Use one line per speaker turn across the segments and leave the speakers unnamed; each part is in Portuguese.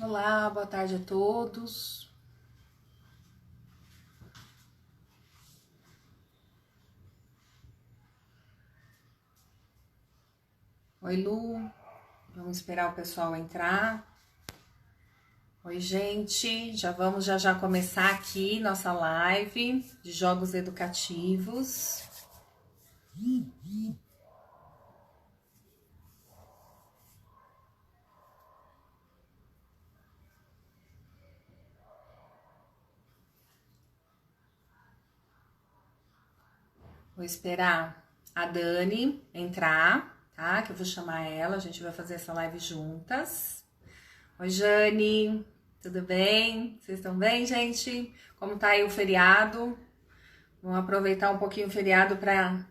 Olá, boa tarde a todos. Oi, Lu. Vamos esperar o pessoal entrar. Oi, gente. Já vamos já começar aqui nossa live de jogos educativos. Vou esperar a Dani entrar, tá? Que eu vou chamar ela, a gente vai fazer essa live juntas. Oi, Jane. Tudo bem? Vocês estão bem, gente? Como tá aí o feriado? Vamos aproveitar um pouquinho o feriado para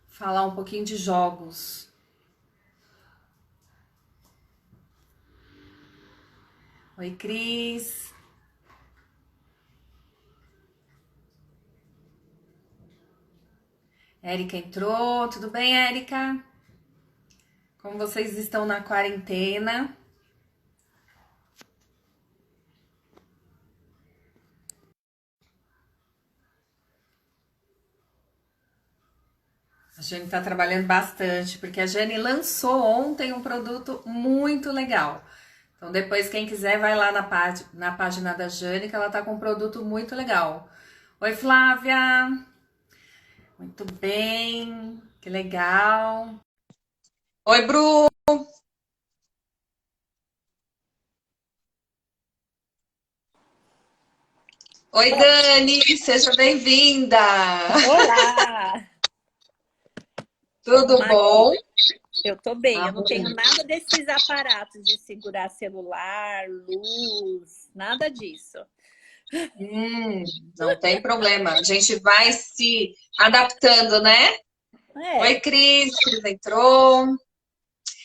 falar um pouquinho de jogos. Oi, Cris. Érica entrou. Tudo bem, Érica? Como vocês estão na quarentena? A Jane está trabalhando bastante, porque a Jane lançou ontem um produto muito legal. Então, depois, quem quiser, vai lá na página da Jane, que ela tá com um produto muito legal. Oi, Flávia. Muito bem. Que legal. Oi, Bru. Oi, Dani. Seja bem-vinda.
Olá!
Tudo
Mas
bom?
eu tô bem,
Tá
eu não
bom.
tenho nada desses aparatos de segurar celular, luz, nada disso.
Hum, não tem problema. A gente vai se adaptando, né? Oi,
É,
Cris entrou.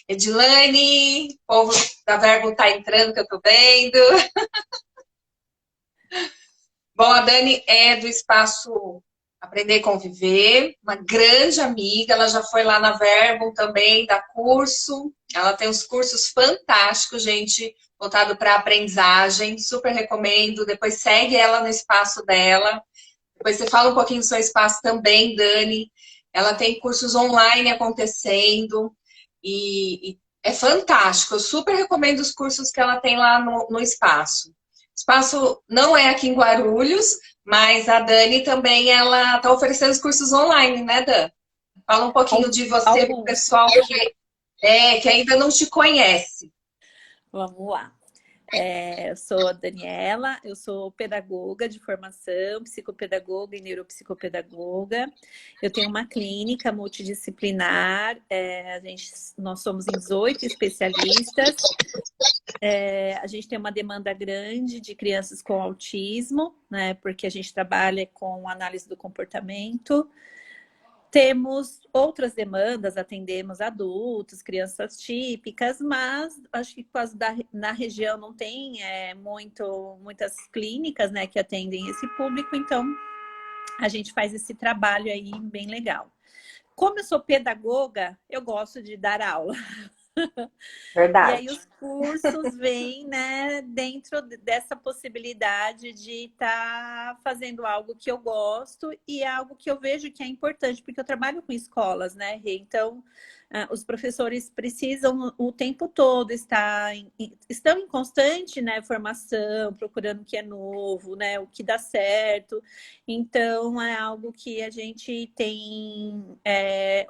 Edilane, o povo da Verbo tá entrando, que eu tô vendo. Bom, a Dani é do espaço Aprender e Conviver, uma grande amiga, ela já foi lá na Verbo também, dá curso. Ela tem uns cursos fantásticos, gente, voltado para aprendizagem, super recomendo. Depois segue ela no espaço dela. Depois você fala um pouquinho do seu espaço também, Dani. Ela tem cursos online acontecendo e é fantástico. Eu super recomendo os cursos que ela tem lá no espaço. O espaço não é aqui em Guarulhos, mas a Dani também ela está oferecendo os cursos online, né, Dan? Fala um pouquinho de você para o
alguns.
pessoal que ainda não te conhece.
Vamos lá. Eu sou a Daniela, eu sou pedagoga de formação, psicopedagoga e neuropsicopedagoga. Eu tenho uma clínica multidisciplinar, nós somos em 18 especialistas. A gente tem uma demanda grande de crianças com autismo, né? Porque a gente trabalha com análise do comportamento. Temos outras demandas, atendemos adultos, crianças típicas, mas acho que quase na região não tem muitas clínicas, né, que atendem esse público, então a gente faz esse trabalho aí bem legal. Como eu sou pedagoga, eu gosto de dar aula. E aí
Verdade.
os cursos vêm, né, dentro dessa possibilidade de estar fazendo algo que eu gosto e algo que eu vejo que é importante, porque eu trabalho com escolas, né, Rê? Então, os professores precisam o tempo todo estão em constante, né, formação, procurando o que é novo, né, o que dá certo. Então, é algo que a gente tem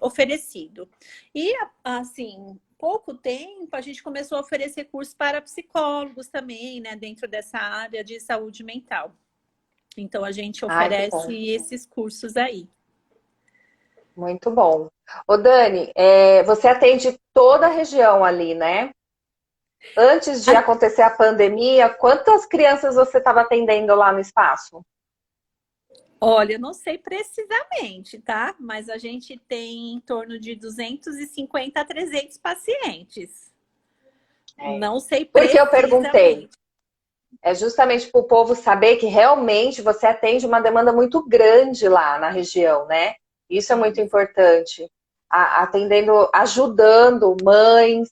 oferecido. E, assim, pouco tempo, a gente começou a oferecer cursos para psicólogos também, né, dentro dessa área de saúde mental. Então, a gente
Ai, que
oferece
bom.
esses cursos aí.
Muito bom. Ô, Dani, você atende toda a região ali, né? Antes de acontecer a pandemia, quantas crianças você estava atendendo lá no espaço?
Olha, eu não sei precisamente, tá? Mas a gente tem em torno de 250 a 300 pacientes.
É.
Não sei
Por que eu perguntei?
precisamente.
É justamente para o povo saber que realmente você atende uma demanda muito grande lá na região, né? Isso é muito importante. Atendendo, ajudando mães.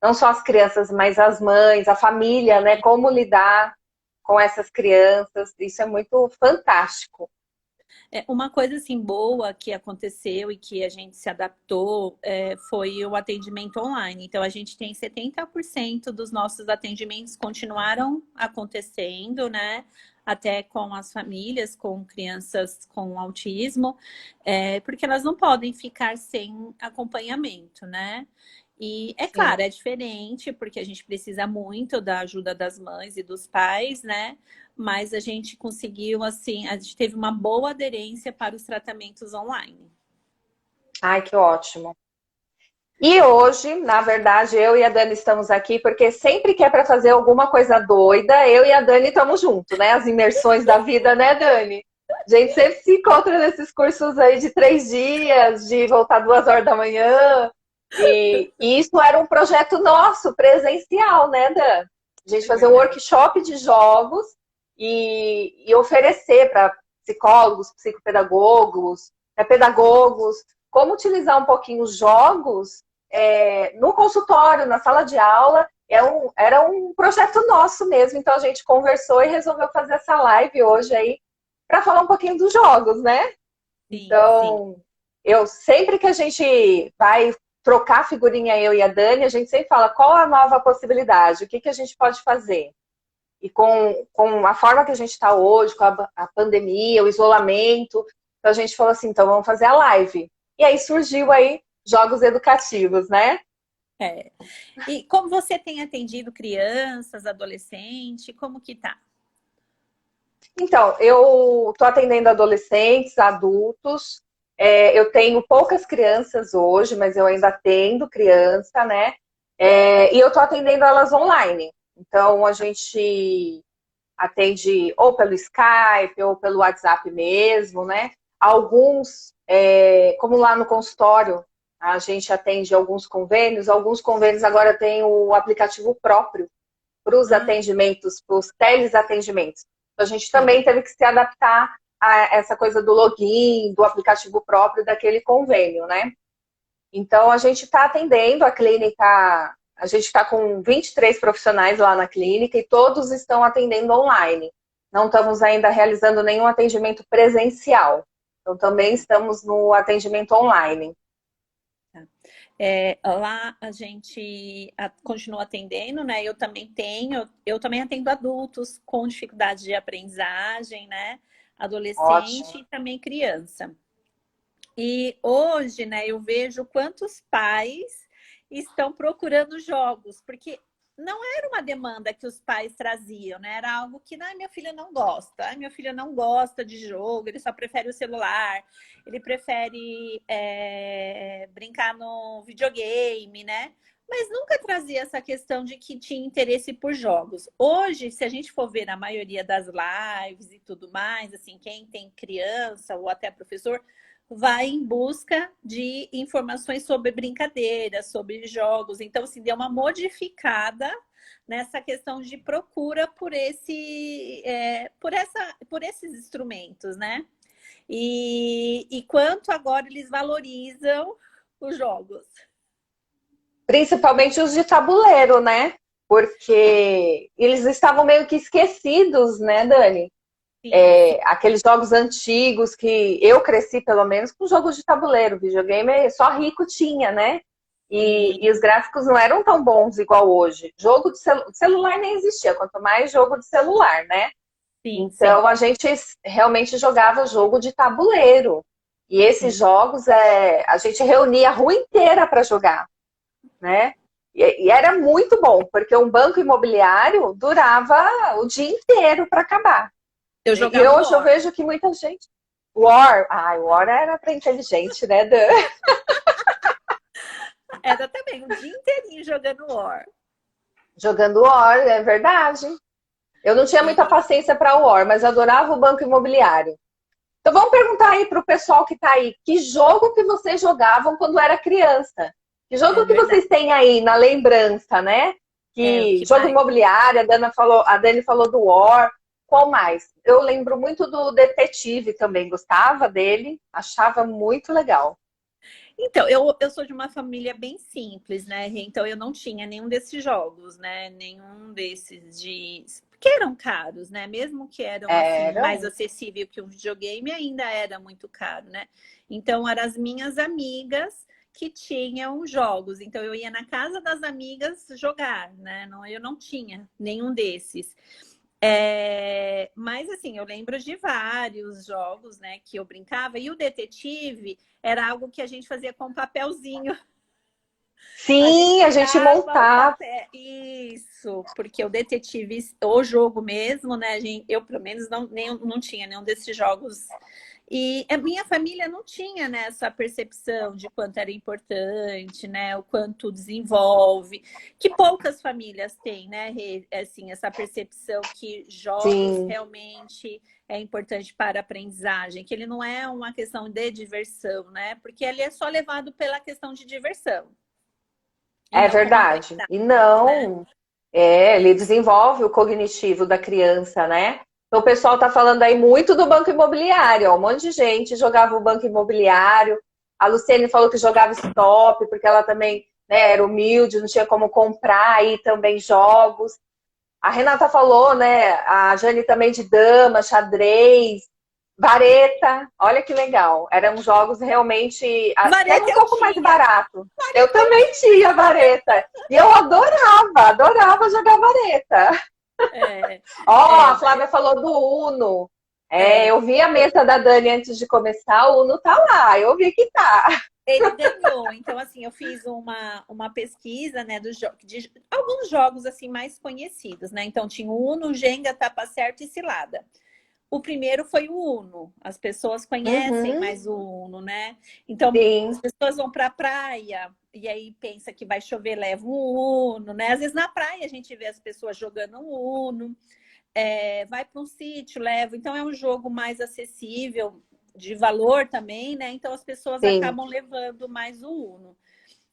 não só as crianças, mas as mães, a família, né? Como lidar com essas crianças. Isso é muito fantástico.
Uma coisa assim boa que aconteceu e que a gente se adaptou foi o atendimento online. Então, a gente tem 70% dos nossos atendimentos continuaram acontecendo, né? Até com as famílias, com crianças com autismo, porque elas não podem ficar sem acompanhamento, né? E é
Sim.
claro, é diferente, porque a gente precisa muito da ajuda das mães e dos pais, né? Mas a gente conseguiu, assim, a gente teve uma boa aderência para os tratamentos online.
Ai, que ótimo. E hoje, na verdade, eu e a Dani estamos aqui porque sempre que é para fazer alguma coisa doida, eu e a Dani estamos juntos, né? As imersões da vida, né, Dani? A gente sempre se encontra nesses cursos aí de 3 dias, de voltar 2 horas da manhã. E isso era um projeto nosso, presencial, né, Dan? A gente
É
fazer um
verdade.
workshop de jogos e oferecer para psicólogos, psicopedagogos, pedagogos, como utilizar um pouquinho os jogos no consultório, na sala de aula. Era um projeto nosso mesmo, então a gente conversou e resolveu fazer essa live hoje aí para falar um pouquinho dos jogos, né?
Sim, sim.
Então, eu sempre que a gente vai trocar figurinha, eu e a Dani, a gente sempre fala qual a nova possibilidade, o que, que a gente pode fazer. E com a forma que a gente está hoje, com a pandemia, o isolamento, então a gente falou assim, então vamos fazer a live. E aí surgiu aí jogos educativos, né?
É. E como você tem atendido crianças, adolescentes, como que tá?
Então, eu estou atendendo adolescentes, adultos. Eu tenho poucas crianças hoje, mas eu ainda atendo criança, né? E eu estou atendendo elas online. Então, a gente atende ou pelo Skype ou pelo WhatsApp mesmo, né? Alguns, como lá no consultório, a gente atende alguns convênios agora têm o aplicativo próprio para os
Ah,
atendimentos, para os teleatendimentos. Então, a gente
sim.
também teve que se adaptar a essa coisa do login, do aplicativo próprio daquele convênio, né? Então, a gente está atendendo a clínica, a gente está com 23 profissionais lá na clínica e todos estão atendendo online. Não estamos ainda realizando nenhum atendimento presencial. Então, também estamos no atendimento online.
Lá a gente continua atendendo, né? Eu também atendo adultos com dificuldade de aprendizagem, né? Adolescente
Ótimo.
e também criança. E hoje, né, eu vejo quantos pais estão procurando jogos, porque não era uma demanda que os pais traziam, né? Era algo que, ai, minha filha não gosta, ai, minha filha não gosta de jogo, ele só prefere o celular, ele prefere brincar no videogame, né? Mas nunca trazia essa questão de que tinha interesse por jogos. Hoje, se a gente for ver na maioria das lives e tudo mais, assim, quem tem criança ou até professor, vai em busca de informações sobre brincadeiras, sobre jogos. Então, assim, deu uma modificada nessa questão de procura por esses instrumentos, né? E quanto agora eles valorizam os jogos.
Principalmente os de tabuleiro, né? Porque eles estavam meio que esquecidos, né, Dani?
Sim, sim.
Aqueles jogos antigos que eu cresci, pelo menos, com jogos de tabuleiro. Videogame só rico tinha, né? E os gráficos não eram tão bons igual hoje. Jogo de celular nem existia, quanto mais jogo de celular, né?
Sim, sim.
Então a gente realmente jogava jogo de tabuleiro. E esses
Sim.
jogos a gente reunia a rua inteira para jogar, né? E era muito bom, porque um banco imobiliário durava o dia inteiro para acabar.
Eu
E
jogava
hoje eu
War.
vejo que muita gente. War. Ai, War era para inteligente, né, Dan?
Era também o dia inteirinho jogando War.
Jogando War, é verdade. Eu não tinha muita
E
paciência para War, mas eu adorava o banco imobiliário. Então vamos perguntar aí pro pessoal que tá aí, que jogo que vocês jogavam quando era criança? Que
é
jogo que
verdade.
vocês têm aí na lembrança, né?
O
Que
que
jogo
mais?
imobiliário, a Dani falou do War. Qual mais? Eu lembro muito do Detetive também, gostava dele, achava muito legal.
Então, eu sou de uma família bem simples, né? Então, eu não tinha nenhum desses jogos, né? Nenhum desses de... que eram caros, né? Mesmo que eram, assim, mais
Eram.
acessível que um videogame, ainda era muito caro, né? Então, eram as minhas amigas que tinham jogos. Então, eu ia na casa das amigas jogar, né? Não, eu não tinha nenhum desses. Mas assim, eu lembro de vários jogos, né, que eu brincava, e o detetive era algo que a gente fazia com papelzinho. A gente
Sim, a gente
tirava o
montava.
papel. Isso, porque o detetive, o jogo mesmo, né? Eu, pelo menos, não tinha nenhum desses jogos. E a minha família não tinha, né, essa percepção de quanto era importante, né? O quanto desenvolve. Que poucas famílias têm, né? Assim, essa percepção que jogos
Sim,
realmente é importante para a aprendizagem, que ele não é uma questão de diversão, né? Porque ele é só levado pela questão de diversão e
é
não como
verdade.
aprendizado,
E
né?
não, ele desenvolve o cognitivo da criança, né? Então, o pessoal está falando aí muito do banco imobiliário, ó. Um monte de gente jogava o banco imobiliário. A Luciene falou que jogava stop, porque ela também, né, era humilde, não tinha como comprar aí também jogos. A Renata falou, né? A Jane também de dama, xadrez, vareta. Olha que legal. Eram jogos realmente até
Vareta
um
eu
pouco mais
tinha,
barato. Eu
vareta eu
também tinha
tinha.
vareta. E eu adorava jogar vareta.
É,
Ó, a
Vareta,
Flávia falou do Uno.
é.
Eu vi a mesa da Dani antes de começar, o Uno tá lá, eu vi que tá.
Ele ganhou. Então, assim, eu fiz uma pesquisa, né, de alguns jogos, assim, mais conhecidos, né? Então, tinha o Uno, Jenga, Tapa Certo e Cilada. O primeiro foi o Uno. As pessoas conhecem
Uhum,
mais o Uno, né? Então, as
sim,
pessoas vão para a praia e aí pensa que vai chover, leva um Uno, né? Às vezes na praia a gente vê as pessoas jogando um Uno. Vai para um sítio, leva. Então, é um jogo mais acessível, de valor também, né? Então, as pessoas
sim.
acabam levando mais o Uno.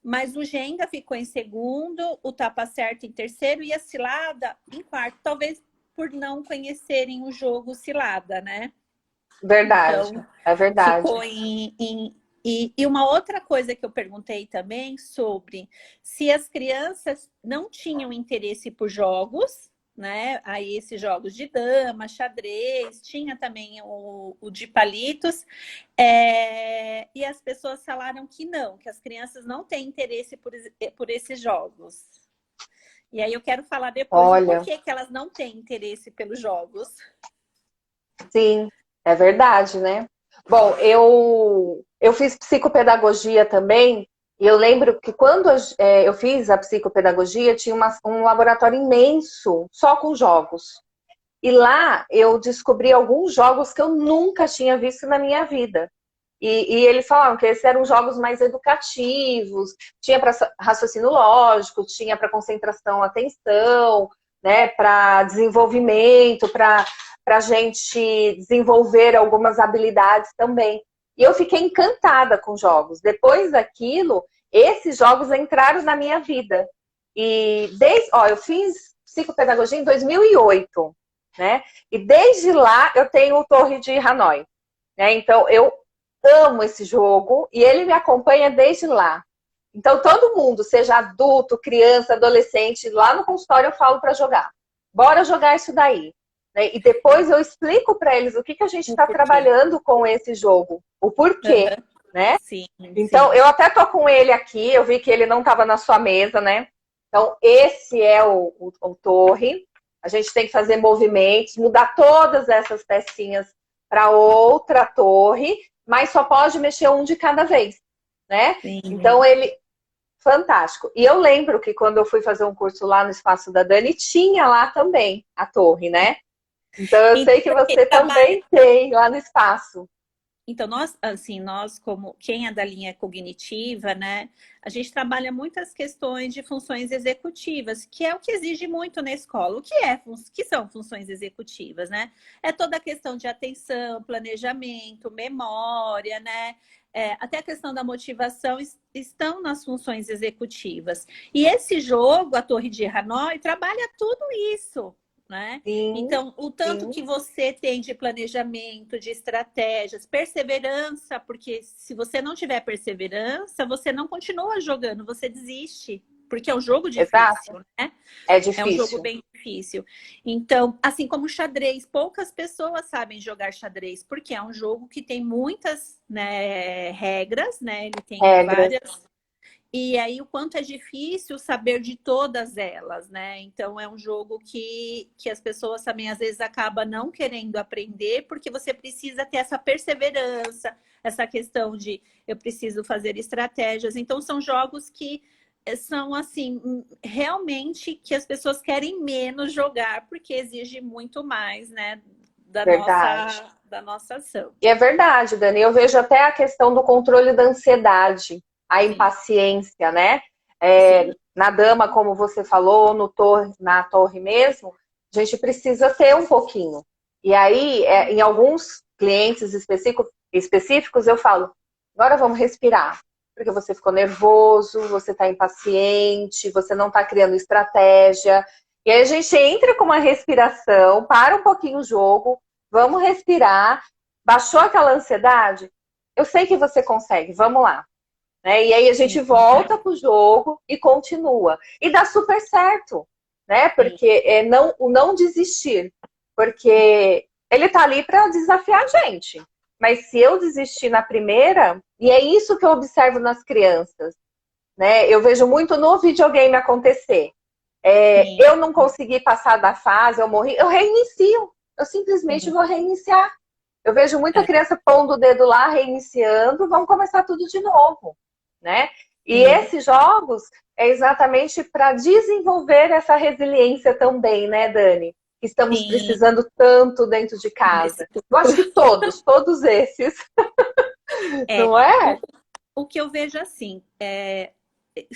Mas o Jenga ficou em segundo, o Tapa Certo em terceiro e a Cilada em quarto. Talvez por não conhecerem o jogo Cilada, né?
Verdade,
Então,
é verdade.
ficou e uma outra coisa que eu perguntei também sobre se as crianças não tinham interesse por jogos, né? Aí esses jogos de dama, xadrez, tinha também o de palitos, e as pessoas falaram que não, que as crianças não têm interesse por esses jogos. E aí eu quero falar depois o
Olha,
porquê que elas não têm interesse pelos jogos.
sim, é verdade, né? Bom, eu fiz psicopedagogia também, e eu lembro que quando eu fiz a psicopedagogia, tinha um laboratório imenso só com jogos. E lá eu descobri alguns jogos que eu nunca tinha visto na minha vida. E eles falavam que esses eram jogos mais educativos, tinha para raciocínio lógico, tinha para concentração, atenção, né, para desenvolvimento, para a gente desenvolver algumas habilidades também. E eu fiquei encantada com jogos. Depois daquilo, esses jogos entraram na minha vida. Eu fiz psicopedagogia em 2008, né? E desde lá eu tenho o Torre de Hanoi, né? Então eu amo esse jogo e ele me acompanha desde lá. Então todo mundo, seja adulto, criança, adolescente, lá no consultório eu falo para jogar. Bora jogar isso daí. Né? E depois eu explico para eles o que, que a gente
O
está
porquê.
trabalhando com esse jogo, o porquê,
Uhum.
né?
Sim,
Então,
sim.
eu até tô com ele aqui, eu vi que ele não estava na sua mesa, né? Então, esse é o torre. A gente tem que fazer movimentos, mudar todas essas pecinhas para outra torre, mas só pode mexer um de cada vez, né?
Sim.
Então, ele. Fantástico. E eu lembro que quando eu fui fazer um curso lá no espaço da Dani, tinha lá também a torre, né? Então, eu
Então,
sei que
porque
você
trabalha.
também tem lá no espaço.
Então, nós, assim, nós, como quem é da linha cognitiva, né, a gente trabalha muitas questões de funções executivas, que é o que exige muito na escola. Que são funções executivas, né? É toda a questão de atenção, planejamento, memória, né? Até a questão da motivação estão nas funções executivas. E esse jogo, a Torre de Hanoi, trabalha tudo isso. né?
Sim,
Então, o tanto
sim,
que você tem de planejamento, de estratégias, perseverança, porque se você não tiver perseverança, você não continua jogando, você desiste, porque é um jogo
exato.
difícil, né?
É
É um jogo
difícil.
bem difícil. Então, assim como o xadrez, poucas pessoas sabem jogar xadrez, porque é um jogo que tem muitas, né, regras, né? Ele tem
Regras,
várias. E aí, o quanto é difícil saber de todas elas, né? Então, é um jogo que as pessoas também, às vezes, acabam não querendo aprender, porque você precisa ter essa perseverança, essa questão de eu preciso fazer estratégias. Então, são jogos que são, assim, realmente que as pessoas querem menos jogar, porque exige muito mais, né?
verdade.
Da nossa ação.
E é verdade, Dani. Eu vejo até a questão do controle da ansiedade, a
Sim,
impaciência, né?
sim,
Na dama, como você falou, no torre, na torre mesmo, a gente precisa ter um pouquinho. E aí, em alguns clientes específicos, eu falo, agora vamos respirar. Porque você ficou nervoso, você está impaciente, você não está criando estratégia. E aí a gente entra com uma respiração, para um pouquinho o jogo, vamos respirar. Baixou aquela ansiedade? Eu sei que você consegue, vamos lá. Né? E aí a gente
sim,
volta pro jogo e continua. E dá super certo, né?
sim.
Porque o não desistir. Porque ele tá ali para desafiar a gente. Mas se eu desistir na primeira, e é isso que eu observo nas crianças, né? Eu vejo muito no videogame acontecer.
Sim.
Eu não consegui passar da fase, eu morri, eu reinicio. Eu simplesmente
Sim.
vou reiniciar. Eu vejo muita
É,
criança pondo o dedo lá, reiniciando, vamos começar tudo de novo, né? E
sim,
esses jogos é exatamente para desenvolver essa resiliência também, né, Dani? Que estamos
sim.
precisando tanto dentro de
Nesse
casa. Eu
tempo.
acho que todos esses,
É,
não
o,
é?
o que eu vejo assim,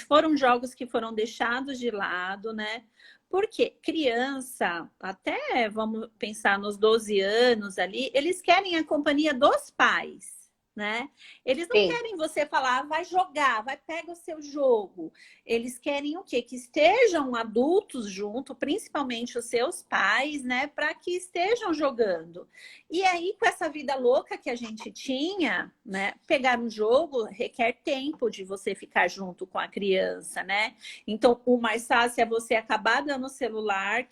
foram jogos que foram deixados de lado, né? Porque criança, até vamos pensar nos 12 anos ali, eles querem a companhia dos pais, né? Eles não
Sim,
querem você falar, vai jogar, vai pega o seu jogo. Eles querem o quê? Que estejam adultos junto, principalmente os seus pais, né? Para que estejam jogando. E aí, com essa vida louca que a gente tinha, né? Pegar um jogo requer tempo de você ficar junto com a criança, né? Então, o mais fácil é você acabar dando o celular,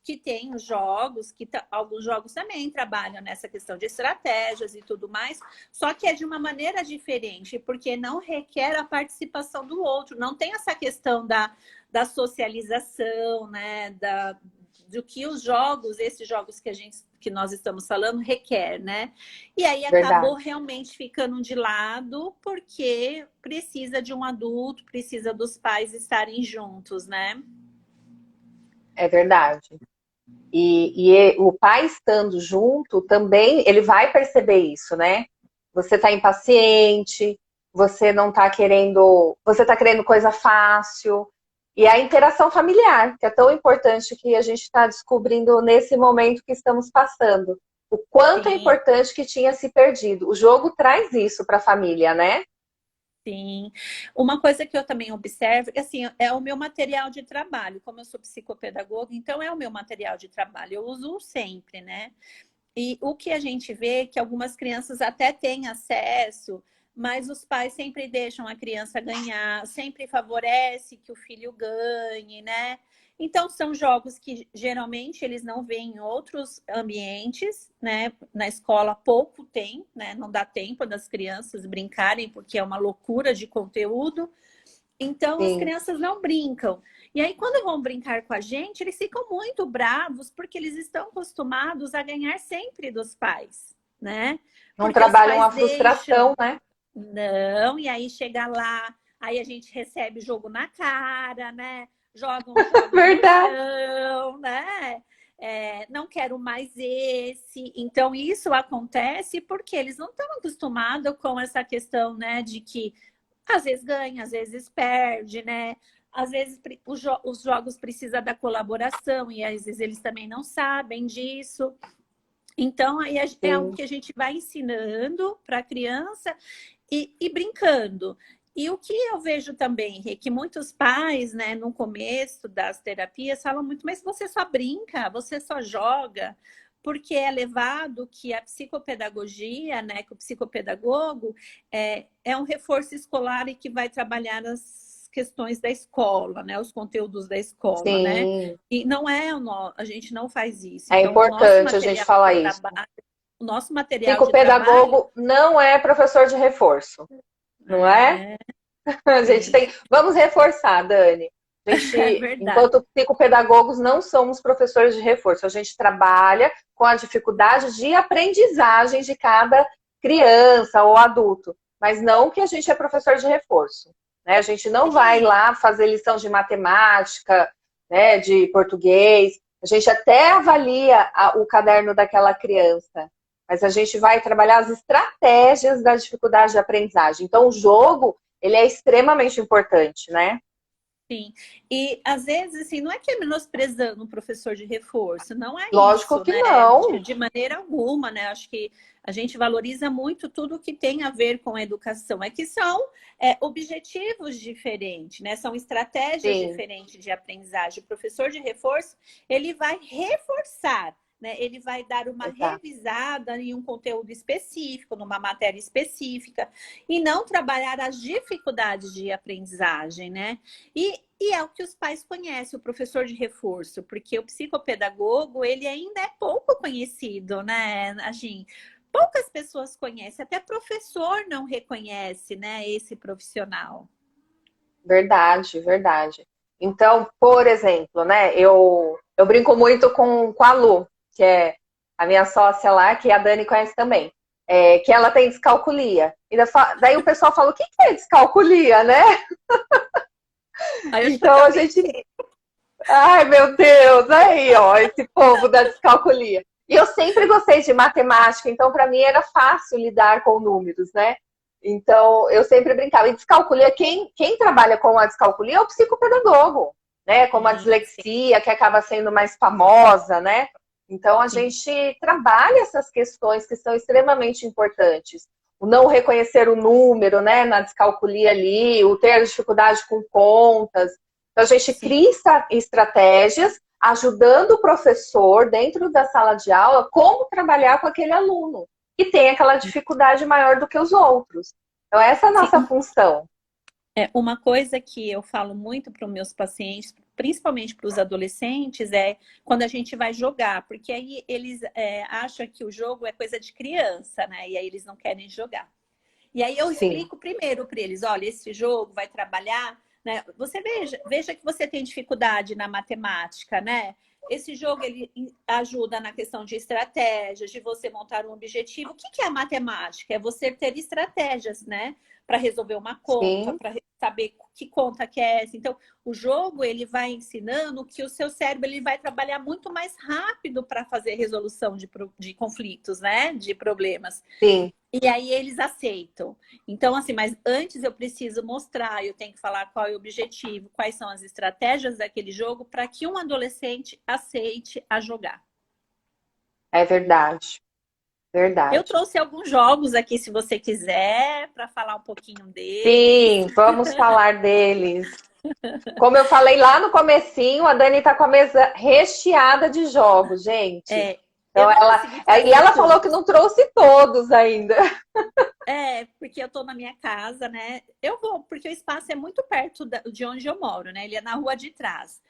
que tem os jogos, alguns jogos também trabalham nessa questão de estratégias e tudo mais, só que é de uma maneira diferente, porque não requer a participação do outro, não tem essa questão da socialização, né? Do que os jogos, esses jogos que nós estamos falando, requer, né? E aí acabou
verdade.
realmente ficando de lado, porque precisa de um adulto, precisa dos pais estarem juntos, né?
É verdade. O pai estando junto também, ele vai perceber isso, né? Você tá impaciente, você não tá querendo, você tá querendo coisa fácil. E a interação familiar, que é tão importante que a gente está descobrindo nesse momento que estamos passando. O quanto é
Sim,
importante que tinha se perdido. O jogo traz isso para a família, né?
sim. Uma coisa que eu também observo, assim, é o meu material de trabalho. Como eu sou psicopedagoga, então é o meu material de trabalho. Eu uso sempre, né? E o que a gente vê é que algumas crianças até têm acesso, mas os pais sempre deixam a criança ganhar, sempre favorece que o filho ganhe, né? Então são jogos que geralmente eles não vêm em outros ambientes, né? Na escola pouco tem, né? Não dá tempo das crianças brincarem porque é uma loucura de conteúdo. Então, as
Sim.
crianças não brincam. E aí, quando vão brincar com a gente, eles ficam muito bravos porque eles estão acostumados a ganhar sempre dos pais, né?
Não
Porque os
trabalham
pais
a frustração,
deixam.
né?
Não, e aí chega lá, aí a gente recebe jogo na cara, né? Jogam jogos no
Verdade.
chão, né? Não quero mais esse. Então, isso acontece porque eles não estão acostumados com essa questão, né, de que às vezes ganha, às vezes perde, né? Às vezes os jogos precisam da colaboração e às vezes eles também não sabem disso. Então, aí é algo
Sim.
que a gente vai ensinando para a criança e brincando. E o que eu vejo também, Rê, que muitos pais, né, no começo das terapias, falam muito, mas você só brinca, você só joga, porque é levado que a psicopedagogia, né, que o psicopedagogo é um reforço escolar e que vai trabalhar as questões da escola, né, os conteúdos da escola, né?
Sim,
E não é, a gente não faz isso.
é
Então, o nosso
importante a gente
material
falar
de
isso.
trabalho, o nosso material de trabalho
Psicopedagogo não é professor de reforço, não é?
é,
A gente
sim,
tem. Vamos reforçar, Dani. A
é
gente,
verdade.
enquanto psicopedagogos, não somos professores de reforço. A gente trabalha com a dificuldade de aprendizagem de cada criança ou adulto, mas não que a gente é professor de reforço. Né? A gente não vai
Sim.
lá fazer lição de matemática, né, de português. A gente até avalia o caderno daquela criança, mas a gente vai trabalhar as estratégias da dificuldade de aprendizagem. Então, o jogo ele é extremamente importante, né?
Sim, e às vezes, assim, não é que é menosprezando o professor de reforço, não é
Lógico
isso,
que
né?
não.
De maneira alguma, né? Acho que a gente valoriza muito tudo que tem a ver com a educação. É que são objetivos diferentes, né? São estratégias
Sim,
diferentes de aprendizagem. O professor de reforço, ele vai reforçar. Né? Ele vai dar uma
exato.
revisada em um conteúdo específico, numa matéria específica, e não trabalhar as dificuldades de aprendizagem, né? E é o que os pais conhecem, o professor de reforço, porque o psicopedagogo, ele ainda é pouco conhecido, né? Assim, poucas pessoas conhecem, até professor não reconhece, né, esse profissional.
Verdade, verdade. Então, por exemplo, né, eu brinco muito com a Lu, que é a minha sócia lá, que a Dani conhece também, que ela tem descalculia. Daí o pessoal fala, o que é descalculia, né?
Aí eu
Então a
também
gente. Ai, meu Deus, aí, ó, esse povo da descalculia. E eu sempre gostei de matemática, então para mim era fácil lidar com números, né? Então eu sempre brincava. E descalculia, quem trabalha com a descalculia é o psicopedagogo, né? Como a
sim, sim,
dislexia, que acaba sendo mais famosa, né? Então a
sim.
gente trabalha essas questões que são extremamente importantes. O não reconhecer o número, né, na descalculia ali, o ter dificuldade com contas. Então, a gente
Sim.
cria estratégias ajudando o professor, dentro da sala de aula, como trabalhar com aquele aluno que tem aquela dificuldade maior do que os outros. Então, essa é a
Sim.
nossa função.
Uma coisa que eu falo muito para os meus pacientes, principalmente para os adolescentes, é quando a gente vai jogar, porque aí eles acham que o jogo é coisa de criança, né? E aí eles não querem jogar. E aí eu
Sim,
explico primeiro para eles, olha, esse jogo vai trabalhar, né? Você veja que você tem dificuldade na matemática, né? Esse jogo ele ajuda na questão de estratégias, de você montar um objetivo. O que é a matemática? É você ter estratégias, né? Para resolver uma conta,
sim,
para saber que conta que é essa. Então, o jogo ele vai ensinando que o seu cérebro ele vai trabalhar muito mais rápido para fazer resolução de conflitos, né? De problemas.
sim.
E aí eles aceitam. Então, assim, mas antes eu preciso mostrar, eu tenho que falar qual é o objetivo, quais são as estratégias daquele jogo para que um adolescente aceite a jogar.
É verdade,
Eu
verdade.
trouxe alguns jogos aqui, se você quiser, para falar um pouquinho deles.
Sim, vamos falar deles. Como eu falei lá no comecinho, a Dani está com a mesa recheada de jogos, gente.
Eu
Então
não consegui
e
trazer
ela falou que
todos.
não trouxe todos ainda.
Porque eu estou na minha casa, né? Eu vou, porque o espaço é muito perto de onde eu moro, né? Ele é na rua de trás.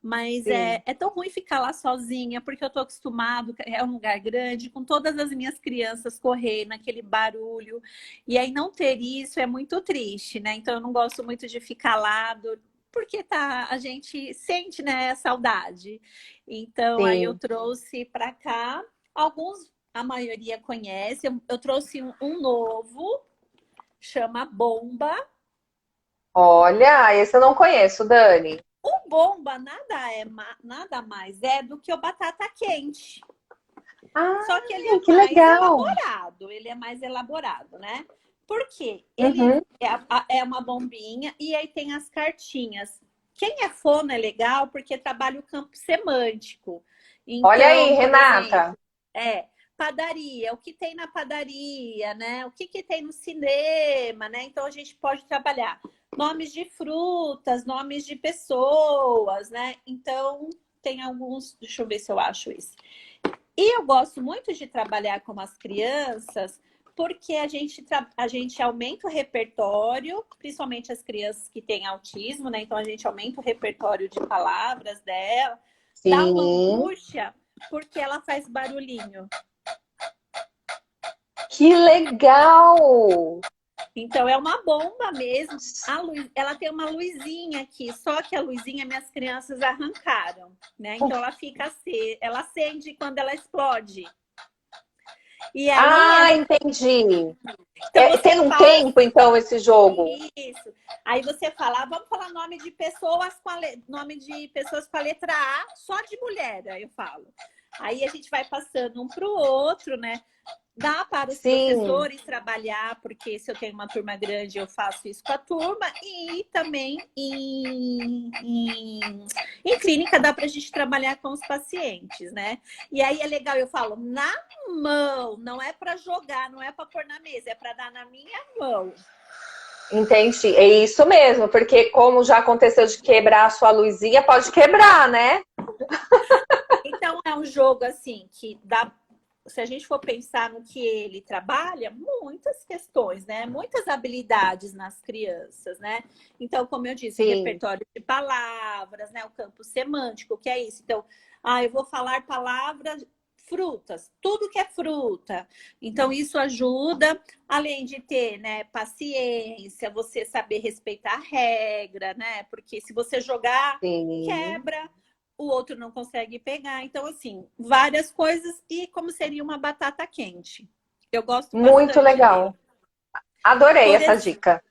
Mas
Sim,
é tão ruim ficar lá sozinha, porque eu tô acostumado, é um lugar grande, com todas as minhas crianças correndo, aquele barulho. E aí não ter isso é muito triste, né? Então eu não gosto muito de ficar lá, porque a gente sente, né, saudade. Então aí eu
sim.
trouxe para cá alguns, a maioria conhece. Eu trouxe um novo, chama Bomba.
Olha, esse eu não conheço, Dani.
O bomba nada mais é do que o batata quente.
Ah,
Só que
que legal.
ele é mais elaborado, né? Por quê? Ele
Uhum.
é uma bombinha e aí tem as cartinhas. Quem é fono é legal porque trabalha o campo semântico.
Olha aí,
Então, por exemplo,
Renata.
é padaria, o que tem na padaria, né? O que tem no cinema, né? Então a gente pode trabalhar nomes de frutas, nomes de pessoas, né? Então tem alguns, deixa eu ver se eu acho esse. E eu gosto muito de trabalhar com as crianças, porque a gente aumenta o repertório, principalmente as crianças que têm autismo, né? Então a gente aumenta o repertório de palavras dela, dá uma
Sim.
angústia, porque ela faz barulhinho.
Que legal!
Então é uma bomba mesmo. A luz, ela tem uma luzinha aqui, só que a luzinha minhas crianças arrancaram, né? Então ela fica ela acende quando ela explode. E aí
Entendi.
então você
Tem um
fala
tempo, então, esse jogo?
isso. Aí você fala, vamos falar nome de pessoas nome de pessoas com a letra A, só de mulher, aí eu falo. Aí a gente vai passando um para o outro, né? Dá para os professores trabalhar, porque se eu tenho uma turma grande, eu faço isso com a turma. E também em clínica dá para a gente trabalhar com os pacientes, né? E aí é legal, eu falo, na mão, não é para jogar, não é para pôr na mesa, é para dar na minha mão.
Entendi. É isso mesmo, porque como já aconteceu de quebrar a sua luzinha, pode quebrar, né?
Então é um jogo assim que dá. Se a gente for pensar no que ele trabalha, muitas questões, né? Muitas habilidades nas crianças, né? Então, como eu disse, repertório de palavras, né? O campo semântico, que é isso. Então, eu vou falar palavras, frutas, tudo que é fruta. Então, isso ajuda, além de ter, né, paciência, você saber respeitar a regra, né? Porque se você jogar, quebra. O outro não consegue pegar. Então, assim, várias coisas e como seria uma batata quente. Eu gosto bastante.
Muito legal. Adorei essa dica.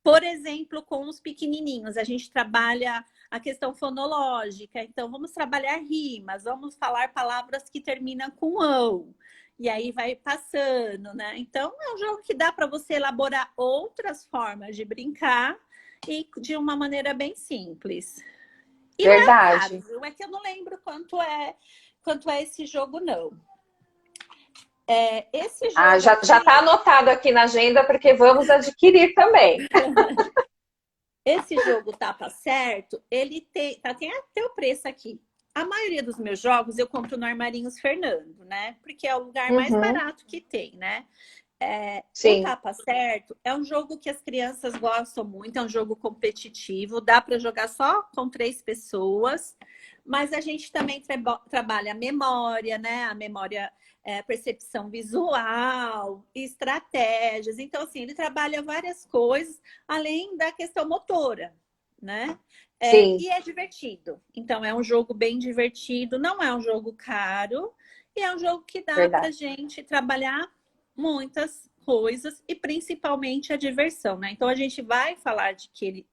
Por exemplo, com os pequenininhos, a gente trabalha a questão fonológica. Então, vamos trabalhar rimas, vamos falar palavras que terminam com ão. E aí vai passando, né? Então, é um jogo que dá para você elaborar outras formas de brincar e de uma maneira bem simples. E
verdade.
Não é caro, é que eu não lembro quanto é esse jogo, não. Esse jogo
já está anotado aqui na agenda, porque vamos adquirir também.
Esse jogo Tapa Certo, ele tem até o preço aqui. A maioria dos meus jogos eu compro no Armarinhos Fernando, né? Porque é o lugar mais barato que tem, né? O Tapa Certo é um jogo que as crianças gostam muito, é um jogo competitivo, dá para jogar só com 3 pessoas, mas a gente também trabalha a memória, né? A memória, percepção visual, estratégias. Então, assim, ele trabalha várias coisas, além da questão motora, né? E é divertido. Então, é um jogo bem divertido, não é um jogo caro, e é um jogo que dá para a gente trabalhar muitas coisas e principalmente a diversão, né? Então a gente vai falar de que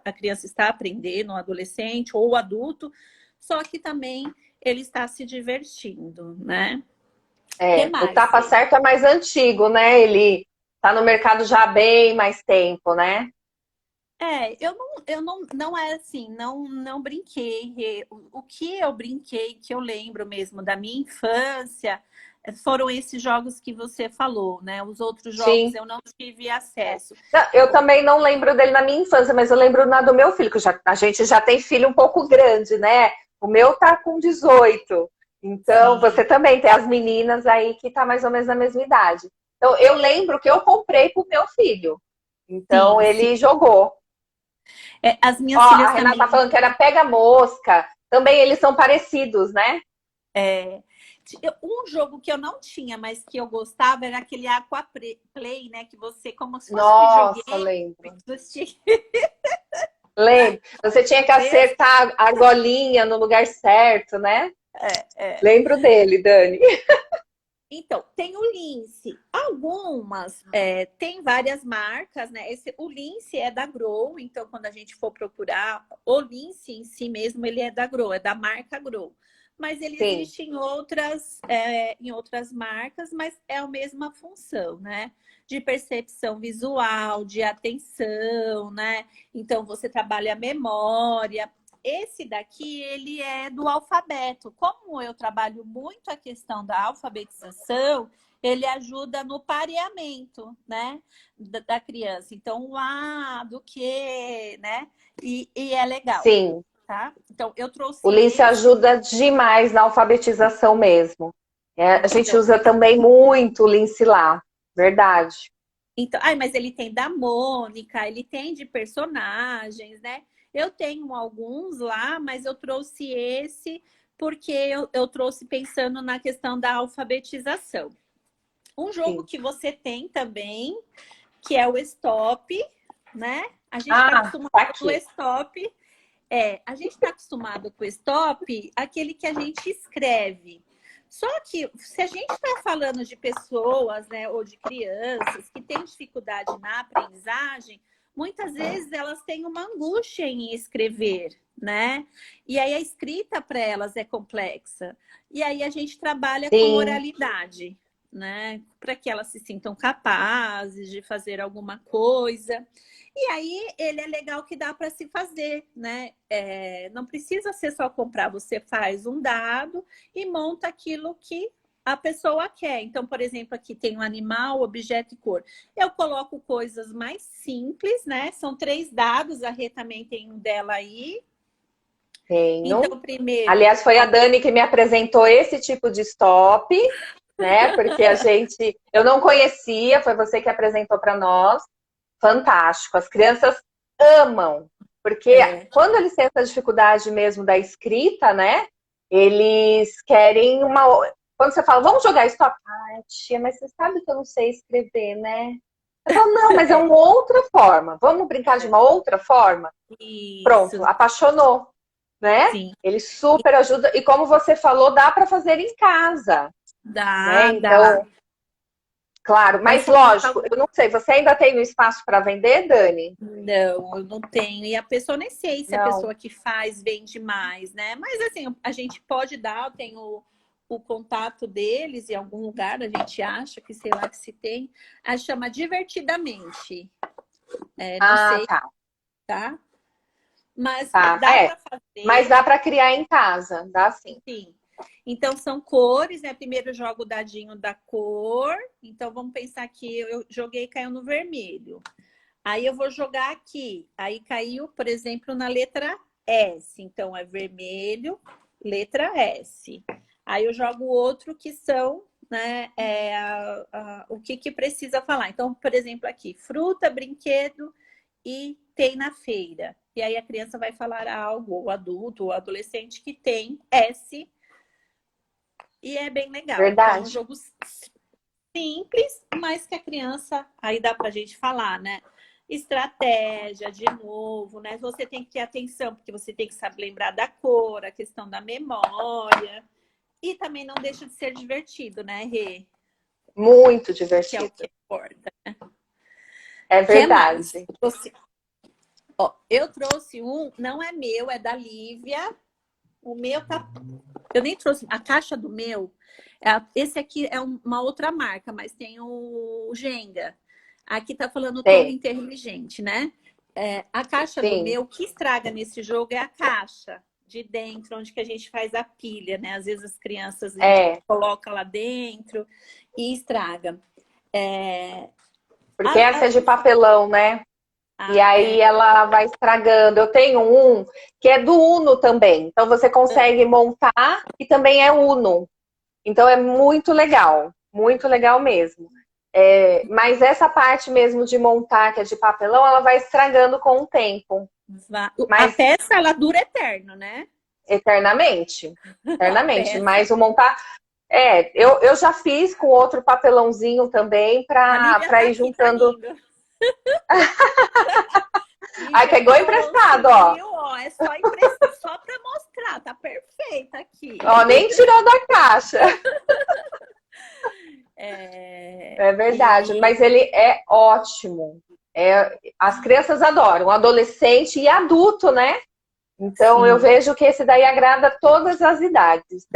a criança está aprendendo, o adolescente ou o adulto, só que também ele está se divertindo, né?
O Tapa Certo é mais antigo, né? Ele está no mercado já há bem mais tempo, né?
Eu não é assim, não brinquei. O que eu brinquei, que eu lembro mesmo da minha infância, foram esses jogos que você falou, né? Os outros jogos eu não tive acesso.
Eu também não lembro dele na minha infância, mas eu lembro do meu filho, que a gente já tem filho um pouco grande, né? O meu tá com 18. Então, você também tem as meninas aí que tá mais ou menos na mesma idade. Então, eu lembro que eu comprei pro meu filho. Então, ele jogou.
As minhas filhas
a Renata
também.
tá falando que era pega-mosca. Também eles são parecidos, né?
Um jogo que eu não tinha, mas que eu gostava, era aquele Aquaplay, né? Que você, como se fosse
um
videogame.
Lembro. Lembro. Você tinha que acertar a argolinha no lugar certo, né? Lembro dele, Dani.
Então, tem o Lince. Algumas, tem várias marcas, né? O Lince é da Grow, então quando a gente for procurar, o Lince em si mesmo, ele é da Grow, é da marca Grow. Mas ele existe em outras marcas, mas é a mesma função, né? De percepção visual, de atenção, né? Então, você trabalha a memória. esse daqui, ele é do alfabeto. Como eu trabalho muito a questão da alfabetização, ele ajuda no pareamento, né, da criança. Então, o A, do que, né? E é legal.
Sim.
Tá? Então, eu trouxe
O Lince ajuda demais na alfabetização mesmo. A gente usa também muito o Lince lá. Verdade.
Então, mas ele tem da Mônica, ele tem de personagens, né? Eu tenho alguns lá, mas eu trouxe esse porque eu trouxe pensando na questão da alfabetização. Um jogo que você tem também, que é o Stop, né? A gente está acostumado com o Stop. A gente está acostumado com o Stop, aquele que a gente escreve. Só que se a gente está falando de pessoas, né, ou de crianças que têm dificuldade na aprendizagem, muitas vezes elas têm uma angústia em escrever, né? E aí a escrita para elas é complexa. E aí a gente trabalha com oralidade, né? Para que elas se sintam capazes de fazer alguma coisa. E aí ele é legal que dá para se fazer, né? Não precisa ser só comprar, você faz um dado e monta aquilo que a pessoa quer. Então, por exemplo, aqui tem um animal, objeto e cor. Eu coloco coisas mais simples, né? São 3 dados, a Rê também tem um dela aí.
Tenho.
Então, primeiro...
Aliás, foi a Dani que me apresentou esse tipo de stop, né? Porque eu não conhecia, foi você que apresentou para nós. Fantástico. As crianças amam. Porque quando eles têm essa dificuldade mesmo da escrita, né? Eles querem uma... Quando você fala, vamos jogar stop. Ai, tia, mas você sabe que eu não sei escrever, né? Eu falo, não, mas é uma outra forma. Vamos brincar de uma outra forma?
Isso.
Pronto, apaixonou, né?
Sim.
Ele super ajuda. E como você falou, dá para fazer em casa.
Dá,
né? Então, claro, mas lógico, eu não sei, você ainda tem um espaço para vender, Dani?
Não, eu não tenho. E a pessoa, nem sei se a pessoa que faz vende mais, né? Mas assim, a gente pode dar, eu tenho o contato deles em algum lugar, a gente acha que, sei lá, que se tem. A chama Divertidamente. Não sei, tá? Mas dá para fazer.
Mas dá para criar em casa, dá sim.
Sim. Então, são cores, né? Primeiro eu jogo o dadinho da cor. Então, vamos pensar que eu joguei e caiu no vermelho. Aí eu vou jogar aqui. Aí caiu, por exemplo, na letra S. Então, é vermelho, letra S. Aí eu jogo outro que são, né, o que precisa falar. Então, por exemplo, aqui, fruta, brinquedo e tem na feira. E aí a criança vai falar algo, o adulto, o adolescente que tem S. E é bem legal.
Verdade.
É um jogo simples, mas que a criança, aí dá pra gente falar, né? Estratégia, de novo, né? Você tem que ter atenção, porque você tem que saber lembrar da cor, a questão da memória. E também não deixa de ser divertido, né, Rê?
Muito divertido.
Que é o que importa, né?
É verdade.
Eu trouxe um, não é meu, é da Lívia. O meu tá... Eu nem trouxe... A caixa do meu... Esse aqui é uma outra marca, mas tem o Jenga. Aqui tá falando todo inteligente, né? A caixa do meu, o que estraga nesse jogo é a caixa de dentro, onde que a gente faz a pilha, né? Às vezes as crianças colocam lá dentro e estraga.
Porque essa é de papelão, né? E aí ela vai estragando. Eu tenho um que é do Uno também. Então você consegue montar e também é Uno. Então é muito legal mesmo. Mas essa parte mesmo de montar, que é de papelão, ela vai estragando com o tempo.
A peça, ela dura eterno, né?
Eternamente. Mas o montar... eu já fiz com outro papelãozinho também para ir juntando... Aí pegou emprestado, ó.
É só emprestar, só para mostrar, tá perfeita aqui.
Ó, nem tirou da caixa. É verdade, mas ele é ótimo. As crianças adoram, adolescente e adulto, né? Então eu vejo que esse daí agrada todas as idades.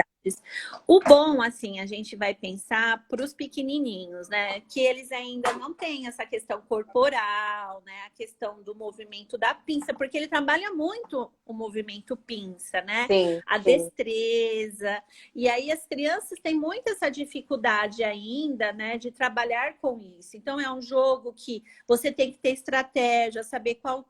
O bom, assim, a gente vai pensar para os pequenininhos, né? Que eles ainda não têm essa questão corporal, né? A questão do movimento da pinça, porque ele trabalha muito o movimento pinça, né?
Sim,
A
sim.
destreza. E aí as crianças têm muito essa dificuldade ainda, né? De trabalhar com isso. Então é um jogo que você tem que ter estratégia, saber qual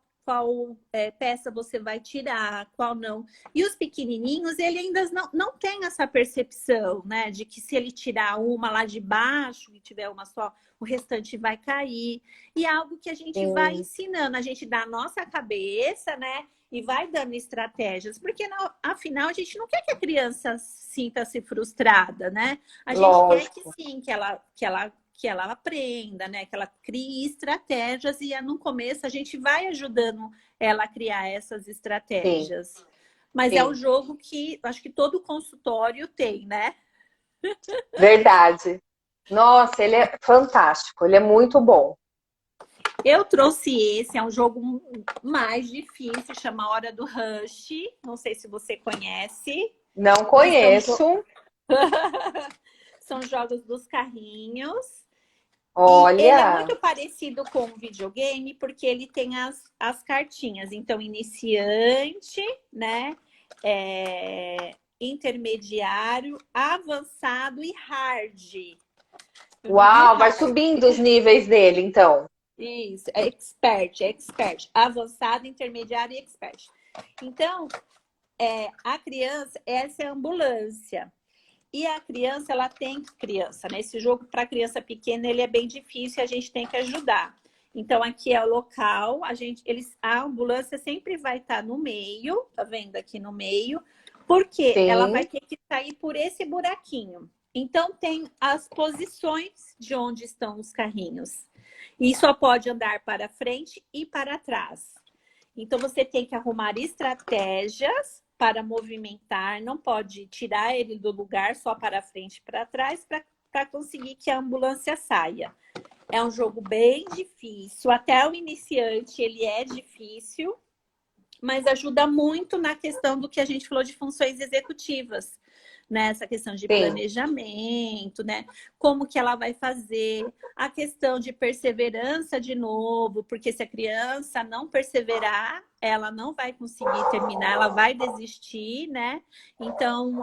peça você vai tirar, qual não. E os pequenininhos, ele ainda não tem essa percepção, né? De que se ele tirar uma lá de baixo e tiver uma só, o restante vai cair. E é algo que a gente vai
Sim,
ensinando, a gente dá a nossa cabeça, né? E vai dando estratégias, porque afinal a gente não quer que a criança sinta-se frustrada, né? A gente quer que
lógico.
sim, que ela aprenda, né? Que ela crie estratégias e no começo a gente vai ajudando ela a criar essas
Sim,
estratégias. Mas é um
sim.
jogo que acho que todo consultório tem, né?
Verdade. Nossa, ele é fantástico, ele é muito bom.
Eu trouxe esse, é um jogo mais difícil, chama Hora do Rush. Não sei se você conhece,
Não
que
conheço.
são jogos dos carrinhos. E ele é
Olha,
muito parecido com o videogame, porque ele tem as cartinhas. Então, iniciante, né? Intermediário, avançado e hard. Eu não vi o
uau, vai
hard.
subindo os níveis dele, então.
Isso, expert. Avançado, intermediário e expert. Então, a criança, essa é a ambulância. E a criança, ela tem criança, né? Esse jogo para criança pequena, ele é bem difícil e a gente tem que ajudar. Então, aqui é o local, a ambulância sempre vai estar no meio, tá vendo aqui no meio, porque ela vai
Sim,
ter que sair por esse buraquinho. Então, tem as posições de onde estão os carrinhos. E só pode andar para frente e para trás. Então, você tem que arrumar estratégias para movimentar, não pode tirar ele do lugar só para frente e para trás para conseguir que a ambulância saia. É um jogo bem difícil, até o iniciante ele é difícil, mas ajuda muito na questão do que a gente falou de funções executivas, né? Essa questão de
sim,
planejamento, né? Como que ela vai fazer, a questão de perseverança de novo, porque se a criança não perseverar, ela não vai conseguir terminar, ela vai desistir, né? Então,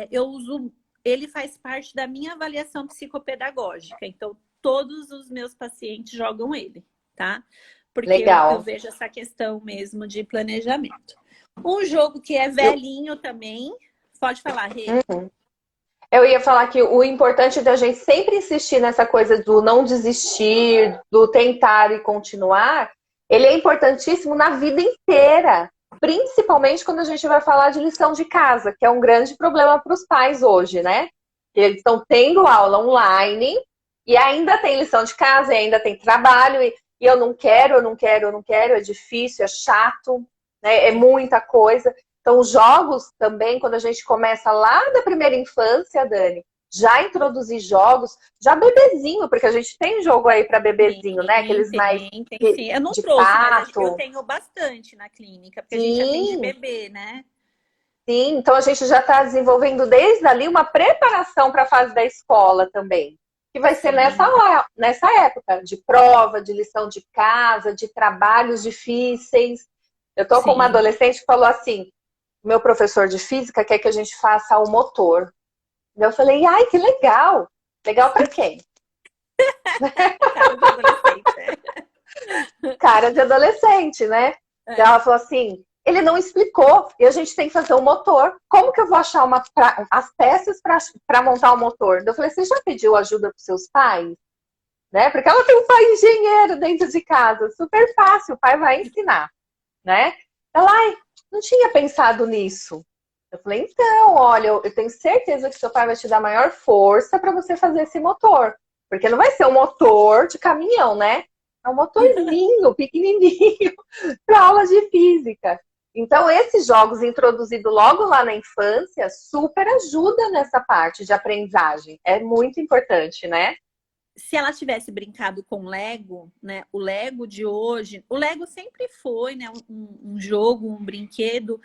eu uso, ele faz parte da minha avaliação psicopedagógica, então todos os meus pacientes jogam ele, tá? Porque eu
legal.
vejo essa questão mesmo de planejamento. Um jogo que é velhinho também, pode falar, Rê.
Uhum. Eu ia falar que o importante é da gente sempre insistir nessa coisa do não desistir, do tentar e continuar, ele é importantíssimo na vida inteira. Principalmente quando a gente vai falar de lição de casa, que é um grande problema para os pais hoje, né? Eles estão tendo aula online e ainda tem lição de casa, e ainda tem trabalho, e eu não quero, eu não quero, eu não quero, é difícil, é chato, né? É muita coisa. Então, os jogos também, quando a gente começa lá da primeira infância, Dani, já introduzir jogos, já bebezinho, porque a gente tem jogo aí para bebezinho, né?
Tem,
Aqueles mais
tem sim. Eu não
de
trouxe, mas eu
pato.
tenho bastante na clínica, porque a gente atende
Sim,
bebê, né?
sim. Então, a gente já está desenvolvendo desde ali uma preparação para a fase da escola também. Que vai ser
Sim,
nessa época de prova, de lição de casa, de trabalhos difíceis. Eu estou com uma
sim.
adolescente que falou assim: meu professor de física quer que a gente faça o motor. Eu falei, ai, que legal. Legal para quem?
Cara de adolescente,
Cara de adolescente, né? Então ela falou assim, ele não explicou e a gente tem que fazer um motor. Como que eu vou achar as peças para montar o motor? Eu falei, você já pediu ajuda para seus pais? Né? Porque ela tem um pai engenheiro dentro de casa, super fácil, o pai vai ensinar, né? Ela, ai, não tinha pensado nisso. Eu falei, então, olha, eu tenho certeza que seu pai vai te dar maior força para você fazer esse motor. Porque não vai ser um motor de caminhão, né? É um motorzinho, pequenininho, para aula de física. Então, esses jogos introduzidos logo lá na infância super ajuda nessa parte de aprendizagem. É muito importante, né?
se ela tivesse brincado com Lego, né? O Lego de hoje, o Lego sempre foi, né? Um jogo, um brinquedo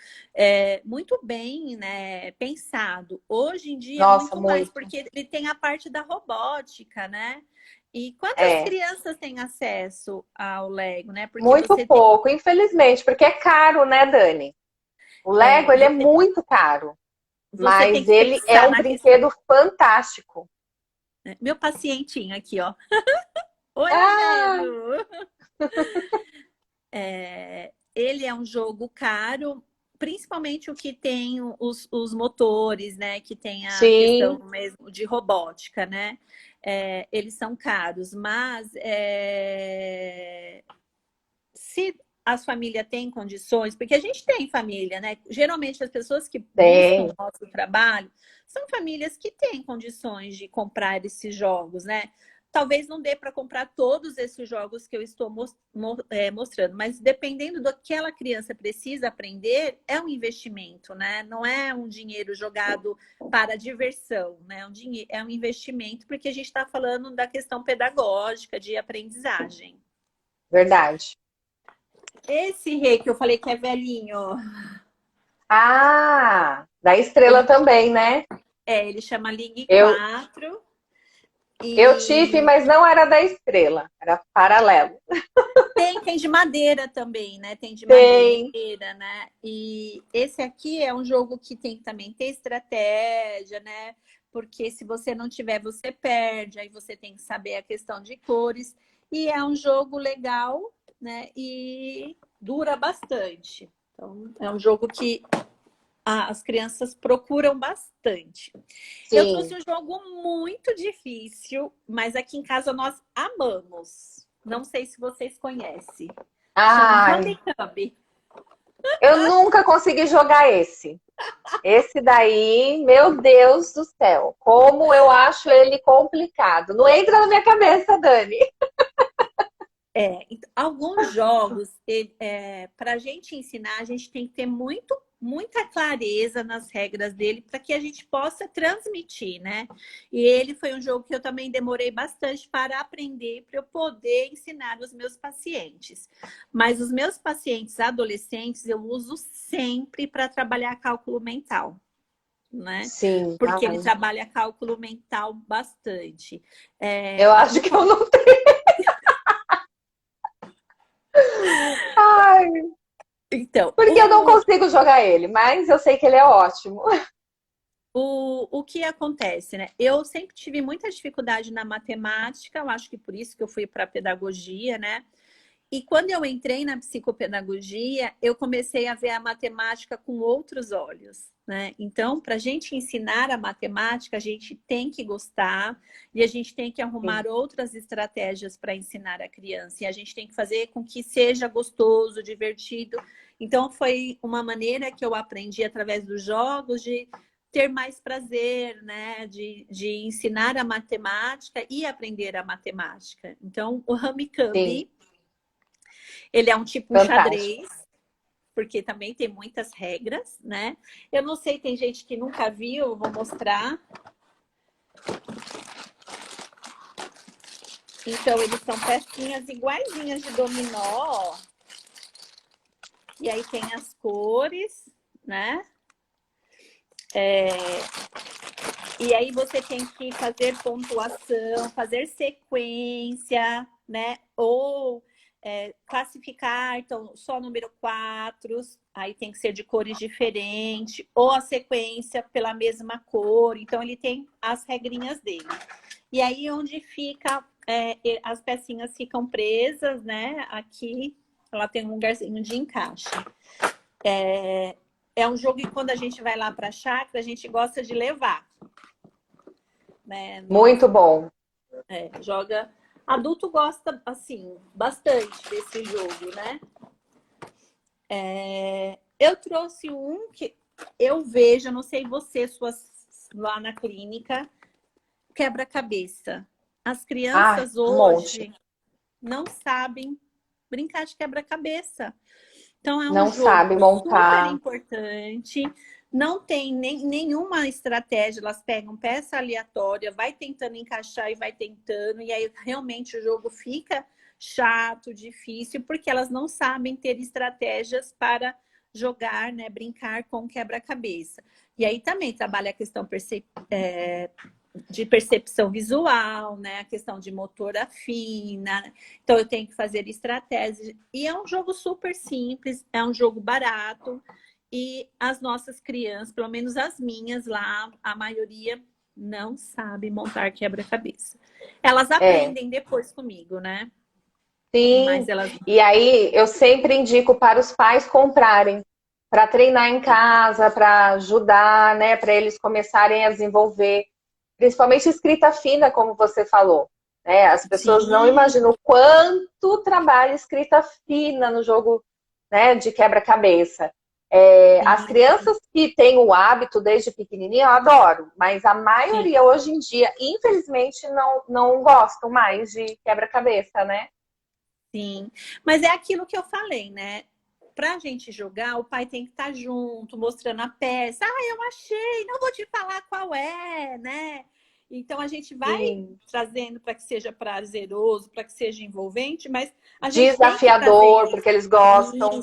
muito bem, né? Pensado. Hoje em dia,
Nossa,
muito mais,
muito.
porque ele tem a parte da robótica, né? E quantas
É,
crianças têm acesso ao Lego, né? Porque
muito
você tem,
pouco, infelizmente, porque é caro, né, Dani? O Lego, ele é
você,
muito caro,
você tem
mas
que
ele é
pensar
um
na questão.
brinquedo fantástico.
Meu pacientinho aqui, ó. Oi,
Ah,
Almedo! Ele é um jogo caro, principalmente o que tem os motores, né? Que tem a questão
sim,
mesmo de robótica, né? Eles são caros, mas se as famílias têm condições, porque a gente tem família, né? Geralmente as pessoas que buscam
tem.
o nosso trabalho são famílias que têm condições de comprar esses jogos, né? Talvez não dê para comprar todos esses jogos que eu estou mostrando, mas dependendo do que aquela criança precisa aprender, é um investimento, né? Não é um dinheiro jogado para diversão, né? É um investimento porque a gente está falando da questão pedagógica, de aprendizagem.
Verdade.
Esse rei que eu falei que é velhinho,
Ah, da estrela
ele,
também, né?
ele chama Ligue
Eu,
4
eu tive,
e
mas não era da estrela, era paralelo.
tem de madeira também, né? Tem de
Tem.
madeira, né? E esse aqui é um jogo que tem que também ter estratégia, né? Porque se você não tiver, você perde, aí você tem que saber a questão de cores. E é um jogo legal, né? E dura bastante. Então, é um jogo que as crianças procuram bastante. Eu trouxe
Sim.
um jogo muito difícil, mas aqui em casa nós amamos. Não sei se vocês conhecem. Chama
Ai,
Honeycomb.
eu nunca consegui jogar esse. Esse daí, meu Deus do céu, como eu acho ele complicado. Não entra na minha cabeça, Dani.
Então, alguns jogos, para a gente ensinar, a gente tem que ter muita clareza nas regras dele para que a gente possa transmitir, né? E ele foi um jogo que eu também demorei bastante para aprender, para eu poder ensinar os meus pacientes. Mas os meus pacientes adolescentes eu uso sempre para trabalhar cálculo mental, né?
Sim,
Porque ele
ai,
trabalha cálculo mental bastante.
eu acho
No
que eu não tenho. Ai,
Então,
porque eu não consigo jogar ele, mas eu sei que ele é ótimo.
o que acontece, né? Eu sempre tive muita dificuldade na matemática, eu acho que por isso que eu fui para a pedagogia, né? E quando eu entrei na psicopedagogia, eu comecei a ver a matemática com outros olhos, né? Então, para a gente ensinar a matemática, a gente tem que gostar e a gente tem que arrumar
Sim,
outras estratégias para ensinar a criança. E a gente tem que fazer com que seja gostoso, divertido. Então, foi uma maneira que eu aprendi através dos jogos de ter mais prazer, né? De ensinar a matemática e aprender a matemática. Então, o
sim,
Hamicambi ele é um tipo um
fantástico.
xadrez, porque também tem muitas regras, né? Eu não sei, tem gente que nunca viu, eu vou mostrar. Então, eles são pecinhas iguaizinhas de dominó. E aí tem as cores, né? E aí você tem que fazer pontuação, fazer sequência, né? Ou classificar, então, só número 4, aí tem que ser de cores diferentes, ou a sequência pela mesma cor. Então, ele tem as regrinhas dele. E aí, onde fica, as pecinhas ficam presas, né? Aqui, ela tem um lugarzinho de encaixe. É um jogo que quando a gente vai lá para a chácara, a gente gosta de levar. Né? Nós
Muito bom.
joga. Adulto gosta, assim, bastante desse jogo, né? Eu trouxe um que eu vejo, não sei você, suas lá na clínica, quebra-cabeça. As
Ai,
crianças
um monte.
hoje não sabem brincar de quebra-cabeça. Então, é um
Não
jogo
sabe
super
montar.
importante. não tem nenhuma estratégia, elas pegam peça aleatória, vai tentando encaixar e vai tentando, e aí realmente o jogo fica chato, difícil, porque elas não sabem ter estratégias para jogar, né, brincar com quebra-cabeça. E aí também trabalha a questão de percepção visual, né, a questão de motora fina. Então eu tenho que fazer estratégias. E é um jogo super simples, é um jogo barato. E as nossas crianças, pelo menos as minhas lá, a maioria não sabe montar quebra-cabeça. Elas aprendem depois comigo, né?
Sim,
Mas elas...
e aí eu sempre indico para os pais comprarem, para treinar em casa, para ajudar, né, para eles começarem a desenvolver, principalmente escrita fina, como você falou. Né? As pessoas
Sim.
não imaginam o quanto trabalha escrita fina no jogo, né, de quebra-cabeça. As crianças que têm o hábito desde pequenininha, eu adoro, mas a maioria hoje em dia, infelizmente, não gostam mais de quebra-cabeça, né?
Sim, mas é aquilo que eu falei, né? Pra gente jogar, o pai tem que estar junto, mostrando a peça. Ah, eu achei, não vou te falar qual é, né? Então a gente vai
Sim.
trazendo para que seja prazeroso, para que seja envolvente, mas a gente tem que trazer
Desafiador,
isso.
porque eles gostam.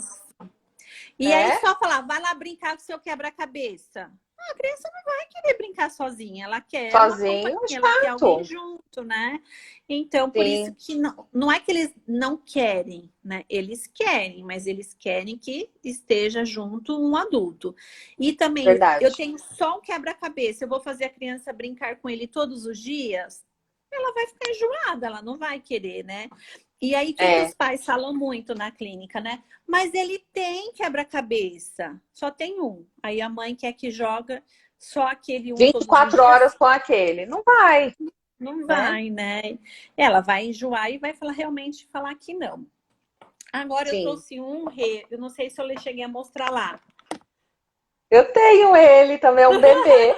E aí
Né?
só falar, vai lá brincar com o seu quebra-cabeça. A criança não vai querer brincar sozinha, ela quer uma
Sozinho,
companhia, ela quer alguém
chato.
junto, né? Então, por isso
Sim.
que não é que eles não querem, né? Eles querem, mas eles querem que esteja junto um adulto. E também, eu
Verdade.
tenho só um quebra-cabeça, eu vou fazer a criança brincar com ele todos os dias, ela vai ficar enjoada, ela não vai querer, né? E aí, o que, que os pais falam muito na clínica, né? Mas ele tem quebra-cabeça, só tem um. Aí a mãe quer que joga só aquele um todos os
24
dias.
horas com aquele. Não vai,
Não
né?
vai, né? Ela vai enjoar e vai falar, realmente falar que não. Agora eu
Sim.
trouxe eu não sei se eu cheguei a mostrar lá.
Eu tenho ele também, um bebê.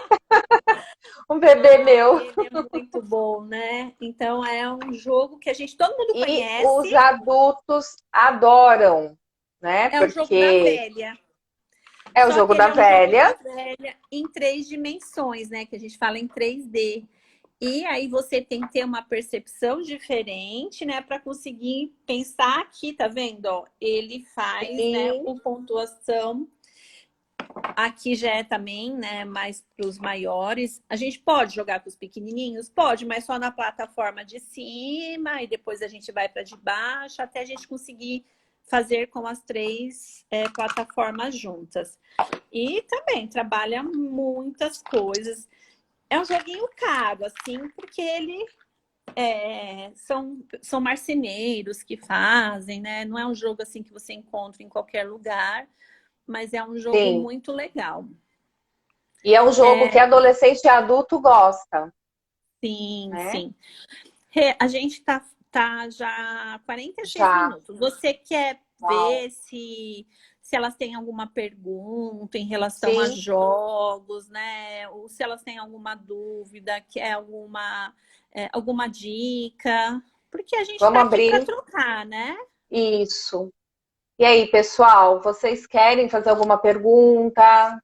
Um bebê meu.
Ele é muito bom, né? Então é um jogo que todo mundo
E
conhece.
os adultos adoram, né?
É o jogo da
Porque
velha.
é o
Só
jogo
que ele
da
é um jogo da
velha.
velha em 3 dimensões, né? Que a gente fala em 3D. E aí você tem que ter uma percepção diferente, né? Para conseguir pensar aqui, tá vendo? Ó, ele faz, né?
Sim.
O pontuação. Aqui já é também, né? Mais para os maiores. A gente pode jogar com os pequenininhos? Pode, mas só na plataforma de cima. E depois a gente vai para de baixo, até a gente conseguir fazer com as 3 plataformas juntas. E também trabalha muitas coisas. É um joguinho caro, assim, porque ele são marceneiros que fazem, né? Não é um jogo assim que você encontra em qualquer lugar, mas é um jogo
Sim.
muito legal.
E é um jogo que adolescente e adulto gosta.
Sim,
né?
sim. A gente tá já 46
Já.
minutos. Você quer
Uau.
ver se elas têm alguma pergunta em relação a
Sim.
jogos, né? Ou se elas têm alguma dúvida, quer alguma dica? Porque a gente
Vamos
está aqui para
abrir.
trocar, né?
Isso. E aí, pessoal, vocês querem fazer alguma pergunta?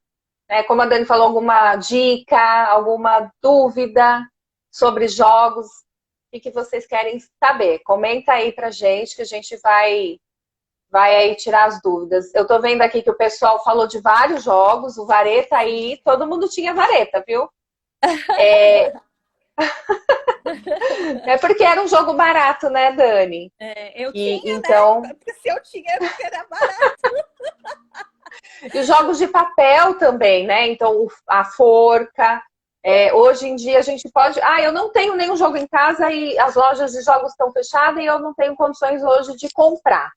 Como a Dani falou, alguma dica, alguma dúvida sobre jogos? O que vocês querem saber? Comenta aí pra gente que a gente vai aí tirar as dúvidas. Eu tô vendo aqui que o pessoal falou de vários jogos, o Vareta aí, todo mundo tinha Vareta, viu? É porque era um jogo barato, né, Dani?
Eu tinha,
então...
né? Se eu tinha, é porque era barato.
E os jogos de papel também, né? Então, a forca. Hoje em dia a gente pode... eu não tenho nenhum jogo em casa e as lojas de jogos estão fechadas e eu não tenho condições hoje de comprar.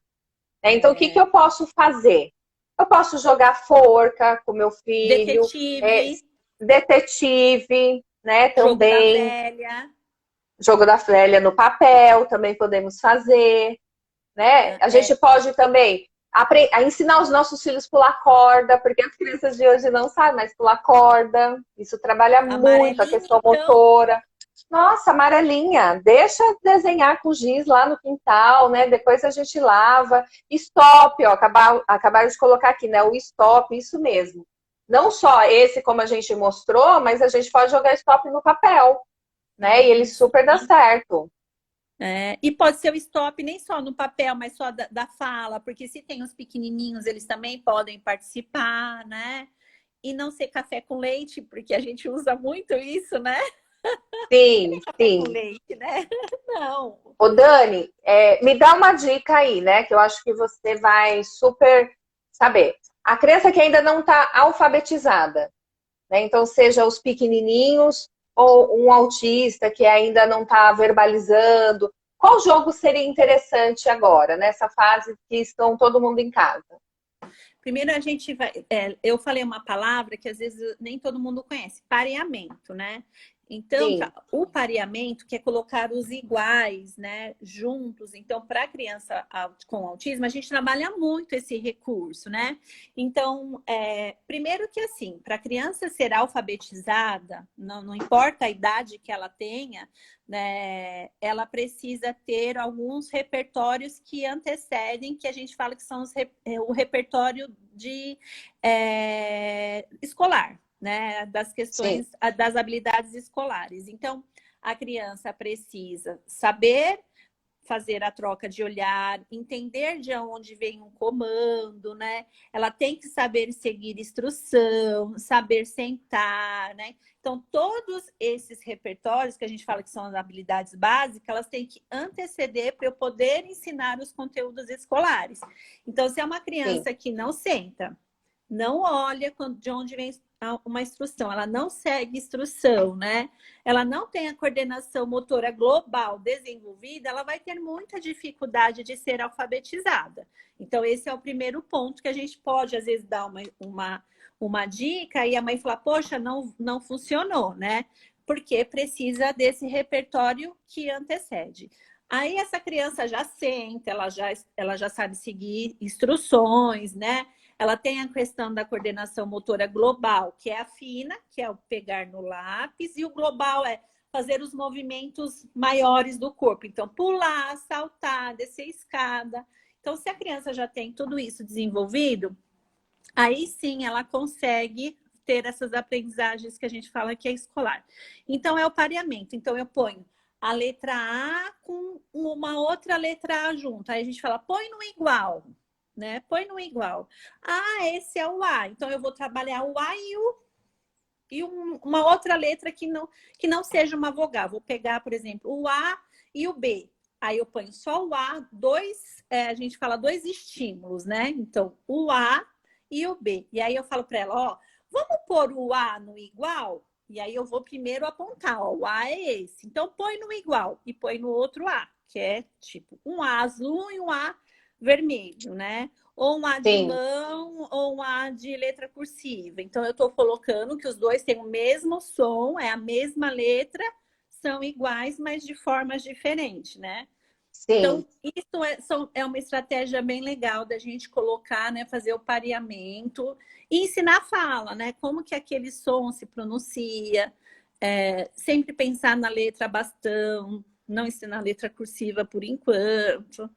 Então, o que eu posso fazer? Eu posso jogar forca com meu filho.
Detetive.
Detetive, né?
Jogo da
Também.
velha.
Jogo da velha no papel também podemos fazer. Né? A gente pode também ensinar os nossos filhos a pular corda, porque as crianças de hoje não sabem mais pular corda. Isso trabalha muito a questão motora. Nossa, amarelinha, deixa desenhar com giz lá no quintal, né? Depois a gente lava. Stop, ó, acabaram de colocar aqui, né? O stop, isso mesmo. não só esse como a gente mostrou, mas a gente pode jogar stop no papel, né? E ele super dá certo.
E pode ser o stop nem só no papel, mas só da fala, porque se tem os pequenininhos, eles também podem participar, né? E não ser café com leite, porque a gente usa muito isso, né?
Sim,
Café
sim.
com leite, né? Não.
Ô, Dani, me dá uma dica aí, né? Que eu acho que você vai super saber. A criança que ainda não está alfabetizada, né? Então, seja os pequenininhos ou um autista que ainda não está verbalizando. Qual jogo seria interessante agora, nessa fase que estão todo mundo em casa?
Primeiro a gente vai... eu falei uma palavra que às vezes nem todo mundo conhece. Pareamento, né? Então,
Sim.
o pareamento, que é colocar os iguais, né, juntos. Então, para a criança com autismo, a gente trabalha muito esse recurso, né? Então, primeiro que assim, para a criança ser alfabetizada, não importa a idade que ela tenha, né, ela precisa ter alguns repertórios que antecedem, que a gente fala que são o repertório escolar, né, das questões, sim, das habilidades escolares. Então, a criança precisa saber fazer a troca de olhar, entender de onde vem um comando, né? Ela tem que saber seguir instrução, saber sentar, né? Então, todos esses repertórios que a gente fala que são as habilidades básicas, elas têm que anteceder para eu poder ensinar os conteúdos escolares. Então, se é uma criança, sim, que não senta, não olha de onde vem uma instrução, ela não segue instrução, né? Ela não tem a coordenação motora global desenvolvida, ela vai ter muita dificuldade de ser alfabetizada. Então, esse é o primeiro ponto que a gente pode, às vezes, dar uma dica e a mãe falar, poxa, não funcionou, né? Porque precisa desse repertório que antecede. Aí essa criança já senta, ela já sabe seguir instruções, né? Ela tem a questão da coordenação motora global, que é a fina, que é o pegar no lápis, e o global é fazer os movimentos maiores do corpo. Então, pular, saltar, descer escada. Então, se a criança já tem tudo isso desenvolvido, aí sim ela consegue ter essas aprendizagens que a gente fala que é escolar. Então, é o pareamento. Então, eu ponho a letra A com uma outra letra A junto. Aí a gente fala, põe no igual. Né? Põe no igual. Ah, esse é o A. Então, eu vou trabalhar o A e uma outra letra que não seja uma vogal. Vou pegar, por exemplo, o A e o B. Aí eu ponho só o A, a gente fala dois estímulos, né? Então, o A e o B. E aí eu falo para ela, ó, vamos pôr o A no igual? E aí eu vou primeiro apontar, ó, o A é esse. Então, põe no igual e põe no outro A, que é tipo um A azul e um A vermelho, né? Ou um A de, sim, mão, ou um A de letra cursiva. Então, eu estou colocando que os dois têm o mesmo som, é a mesma letra, são iguais, mas de formas diferentes, né? Sim. Então, isso é uma estratégia bem legal da gente colocar, né? Fazer o pareamento e ensinar a fala, né? Como que aquele som se pronuncia. Sempre pensar na letra bastão, não ensinar a letra cursiva por enquanto.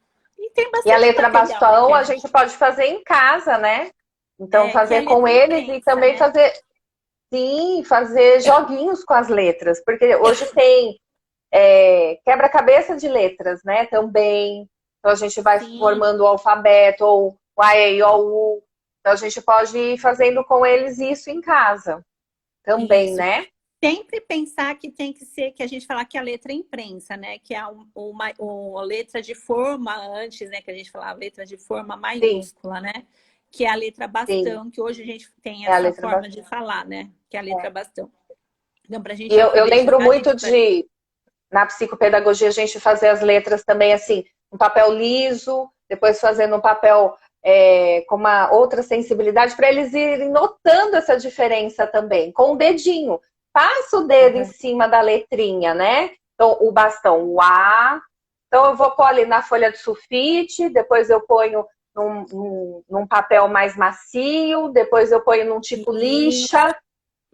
E a letra bastão a gente pode fazer em casa, né? Então, fazer com eles e também, né, fazer... Sim, fazer joguinhos com as letras. Porque hoje tem quebra-cabeça de letras, né? Também. Então, a gente vai, sim, formando o alfabeto, ou o A, E, I, O, U. Então, a gente pode ir fazendo com eles isso em casa. Também, isso, né?
Sempre pensar que tem que ser, que a gente fala que a letra imprensa, né? Que é uma letra de forma antes, né? Que a gente falava letra de forma maiúscula, sim, né? Que é a letra bastão, sim, que hoje a gente tem essa forma bastão de falar, né? Que é a letra bastão. Então, pra gente
eu lembro muito na psicopedagogia, a gente fazer as letras também assim, um papel liso, depois fazendo um papel com uma outra sensibilidade, para eles irem notando essa diferença também, com o dedinho. Passa o dedo, uhum, em cima da letrinha, né? Então, o bastão, o A. Então, eu vou pôr ali na folha de sulfite, depois eu ponho num papel mais macio, depois eu ponho num tipo lixa,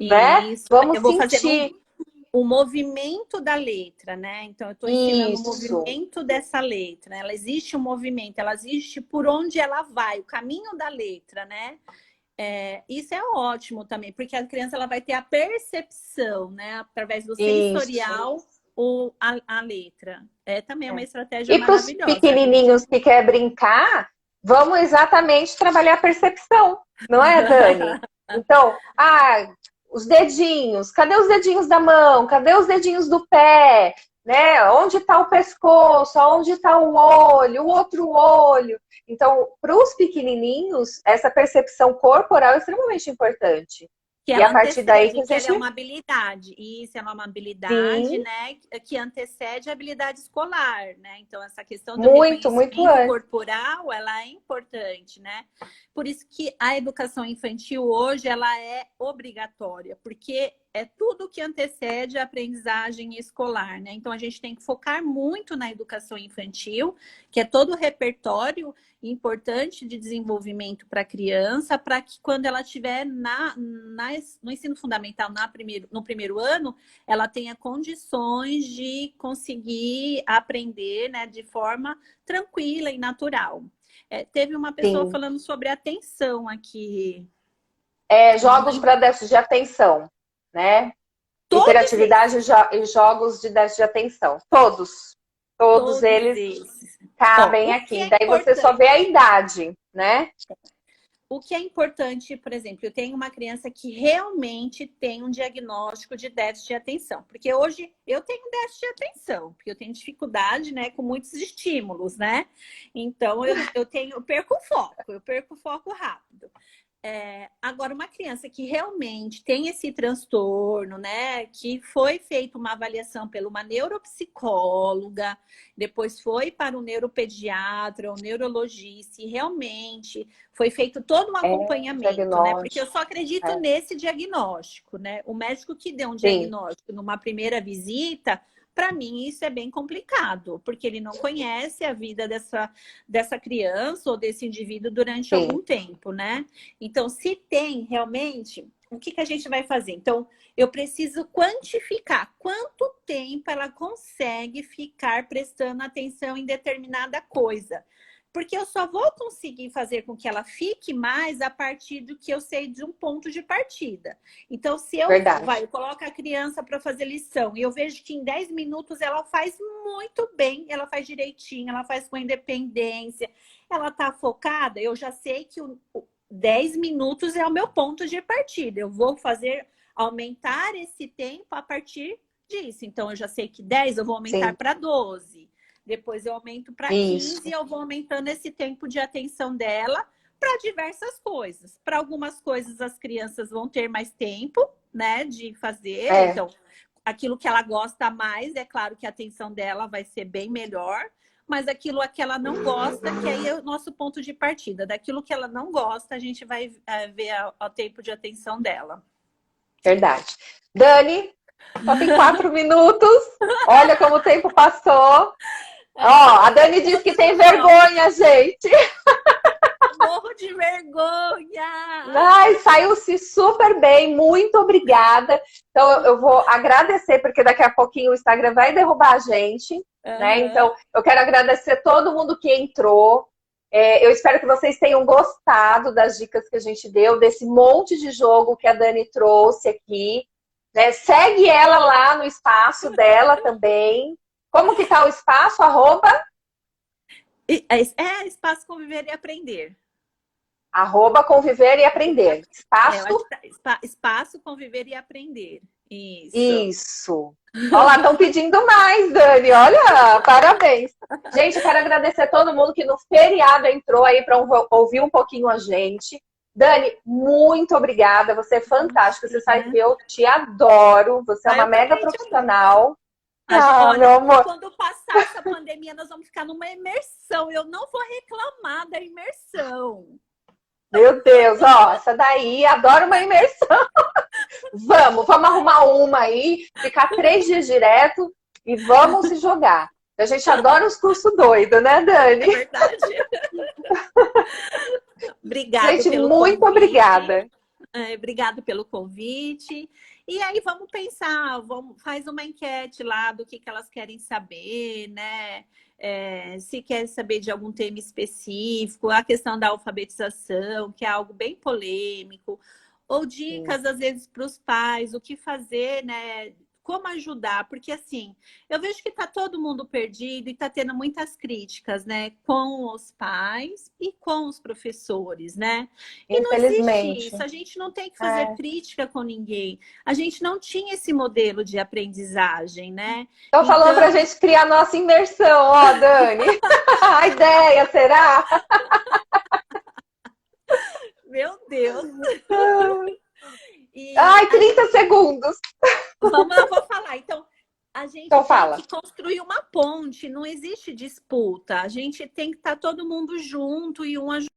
né? Vamos sentir
o movimento da letra, né? Então, eu estou ensinando o movimento dessa letra. Ela existe um movimento, ela existe por onde ela vai, o caminho da letra, né? Isso é ótimo também, porque a criança ela vai ter a percepção, né? Através do
Isso.
sensorial, a letra. Também uma estratégia
E para os
maravilhosa.
pequenininhos que quer brincar, vamos exatamente trabalhar a percepção, não é, Dani? Então, os dedinhos, cadê os dedinhos da mão? Cadê os dedinhos do pé? Né? Onde está o pescoço? Onde está o olho? O outro olho? Então, para os pequenininhos, essa percepção corporal é extremamente importante.
Que
E a partir daí que a gente...
ela é uma habilidade. Isso, ela é uma habilidade,
Sim.
né? Que antecede a habilidade escolar, né? Então, essa questão do
muito
reconhecimento corporal, ela é importante, né? Por isso que a educação infantil hoje, ela é obrigatória, porque é tudo que antecede a aprendizagem escolar, né? Então, a gente tem que focar muito na educação infantil, que é todo o repertório importante de desenvolvimento para a criança, para que quando ela estiver no ensino fundamental, no primeiro ano, ela tenha condições de conseguir aprender, né, de forma tranquila e natural. Teve uma pessoa falando sobre atenção aqui.
Jogos para déficit de atenção, né? Hiperatividade e jogos de déficit de atenção. Todos eles cabem aqui. Daí você só vê a idade, né?
O que é importante, por exemplo, eu tenho uma criança que realmente tem um diagnóstico de déficit de atenção. Porque hoje eu tenho déficit de atenção, porque eu tenho dificuldade, né, com muitos estímulos, né? Então, eu perco o foco rápido. Agora, uma criança que realmente tem esse transtorno, né? Que foi feita uma avaliação por uma neuropsicóloga, depois foi para o neuropediatra, o neurologista, e realmente foi feito todo um acompanhamento, né? Porque eu só acredito nesse diagnóstico, né? O médico que deu um diagnóstico numa primeira visita, para mim, isso é bem complicado, porque ele não conhece a vida dessa criança ou desse indivíduo durante algum tempo, né? Então, se tem realmente, o que a gente vai fazer? Então, eu preciso quantificar quanto tempo ela consegue ficar prestando atenção em determinada coisa. Porque eu só vou conseguir fazer com que ela fique mais a partir do que eu sei de um ponto de partida. Então, se eu coloco a criança para fazer lição e eu vejo que em 10 minutos ela faz muito bem, ela faz direitinho, ela faz com independência, ela está focada, eu já sei que 10 minutos é o meu ponto de partida. Eu vou aumentar esse tempo a partir disso. Então, eu já sei que 10 eu vou aumentar para 12. Depois eu aumento para 15 e eu vou aumentando esse tempo de atenção dela para diversas coisas. Para algumas coisas as crianças vão ter mais tempo, né, de fazer. Então, aquilo que ela gosta mais, é claro que a atenção dela vai ser bem melhor. Mas aquilo que ela não gosta, que aí é o nosso ponto de partida. Daquilo que ela não gosta, a gente vai ver o tempo de atenção dela.
Verdade. Dani, só tem 4 minutos. Olha como o tempo passou. A Dani disse que tem vergonha, gente.
Morro de vergonha.
Ai, saiu-se super bem. Muito obrigada. Então, eu vou agradecer, porque daqui a pouquinho o Instagram vai derrubar a gente. Né? Então, eu quero agradecer todo mundo que entrou. Eu espero que vocês tenham gostado das dicas que a gente deu, desse monte de jogo que a Dani trouxe aqui. Né? Segue ela lá no espaço dela também. Como que tá o espaço?
Espaço Conviver e Aprender.
@conviver e aprender.
Espaço Conviver e Aprender.
Isso. Olha lá, estão pedindo mais, Dani. Olha, parabéns. Gente, eu quero agradecer a todo mundo que no feriado entrou aí para ouvir um pouquinho a gente. Dani, muito obrigada. Você é fantástica. Você sabe que eu te adoro. Você é uma mega profissional.
Olha,
meu amor.
Quando passar essa pandemia, nós vamos ficar numa imersão. Eu não vou reclamar da imersão.
Meu Deus, essa daí, adoro uma imersão. Vamos arrumar uma aí, ficar 3 dias direto e vamos se jogar. A gente adora os cursos doidos, né, Dani?
É verdade. Obrigada.
Gente, muito obrigada.
Obrigado pelo convite. E aí vamos pensar, faz uma enquete lá do que elas querem saber, né? Se quer saber de algum tema específico, a questão da alfabetização, que é algo bem polêmico, ou dicas, às vezes, para os pais, o que fazer, né? Como ajudar, porque assim, eu vejo que está todo mundo perdido e está tendo muitas críticas, né? Com os pais e com os professores, né? E não existe
Infelizmente.
isso, a gente não tem que fazer crítica com ninguém. A gente não tinha esse modelo de aprendizagem, né?
Estão falando para a
Então,
gente criar nossa imersão, ó, Dani. A ideia, será?
meu Deus! E
Ai, 30 segundos.
eu vou falar. Então, a gente
Então
tem
fala.
que construir uma ponte, não existe disputa. A gente tem que estar todo mundo junto e um ajudando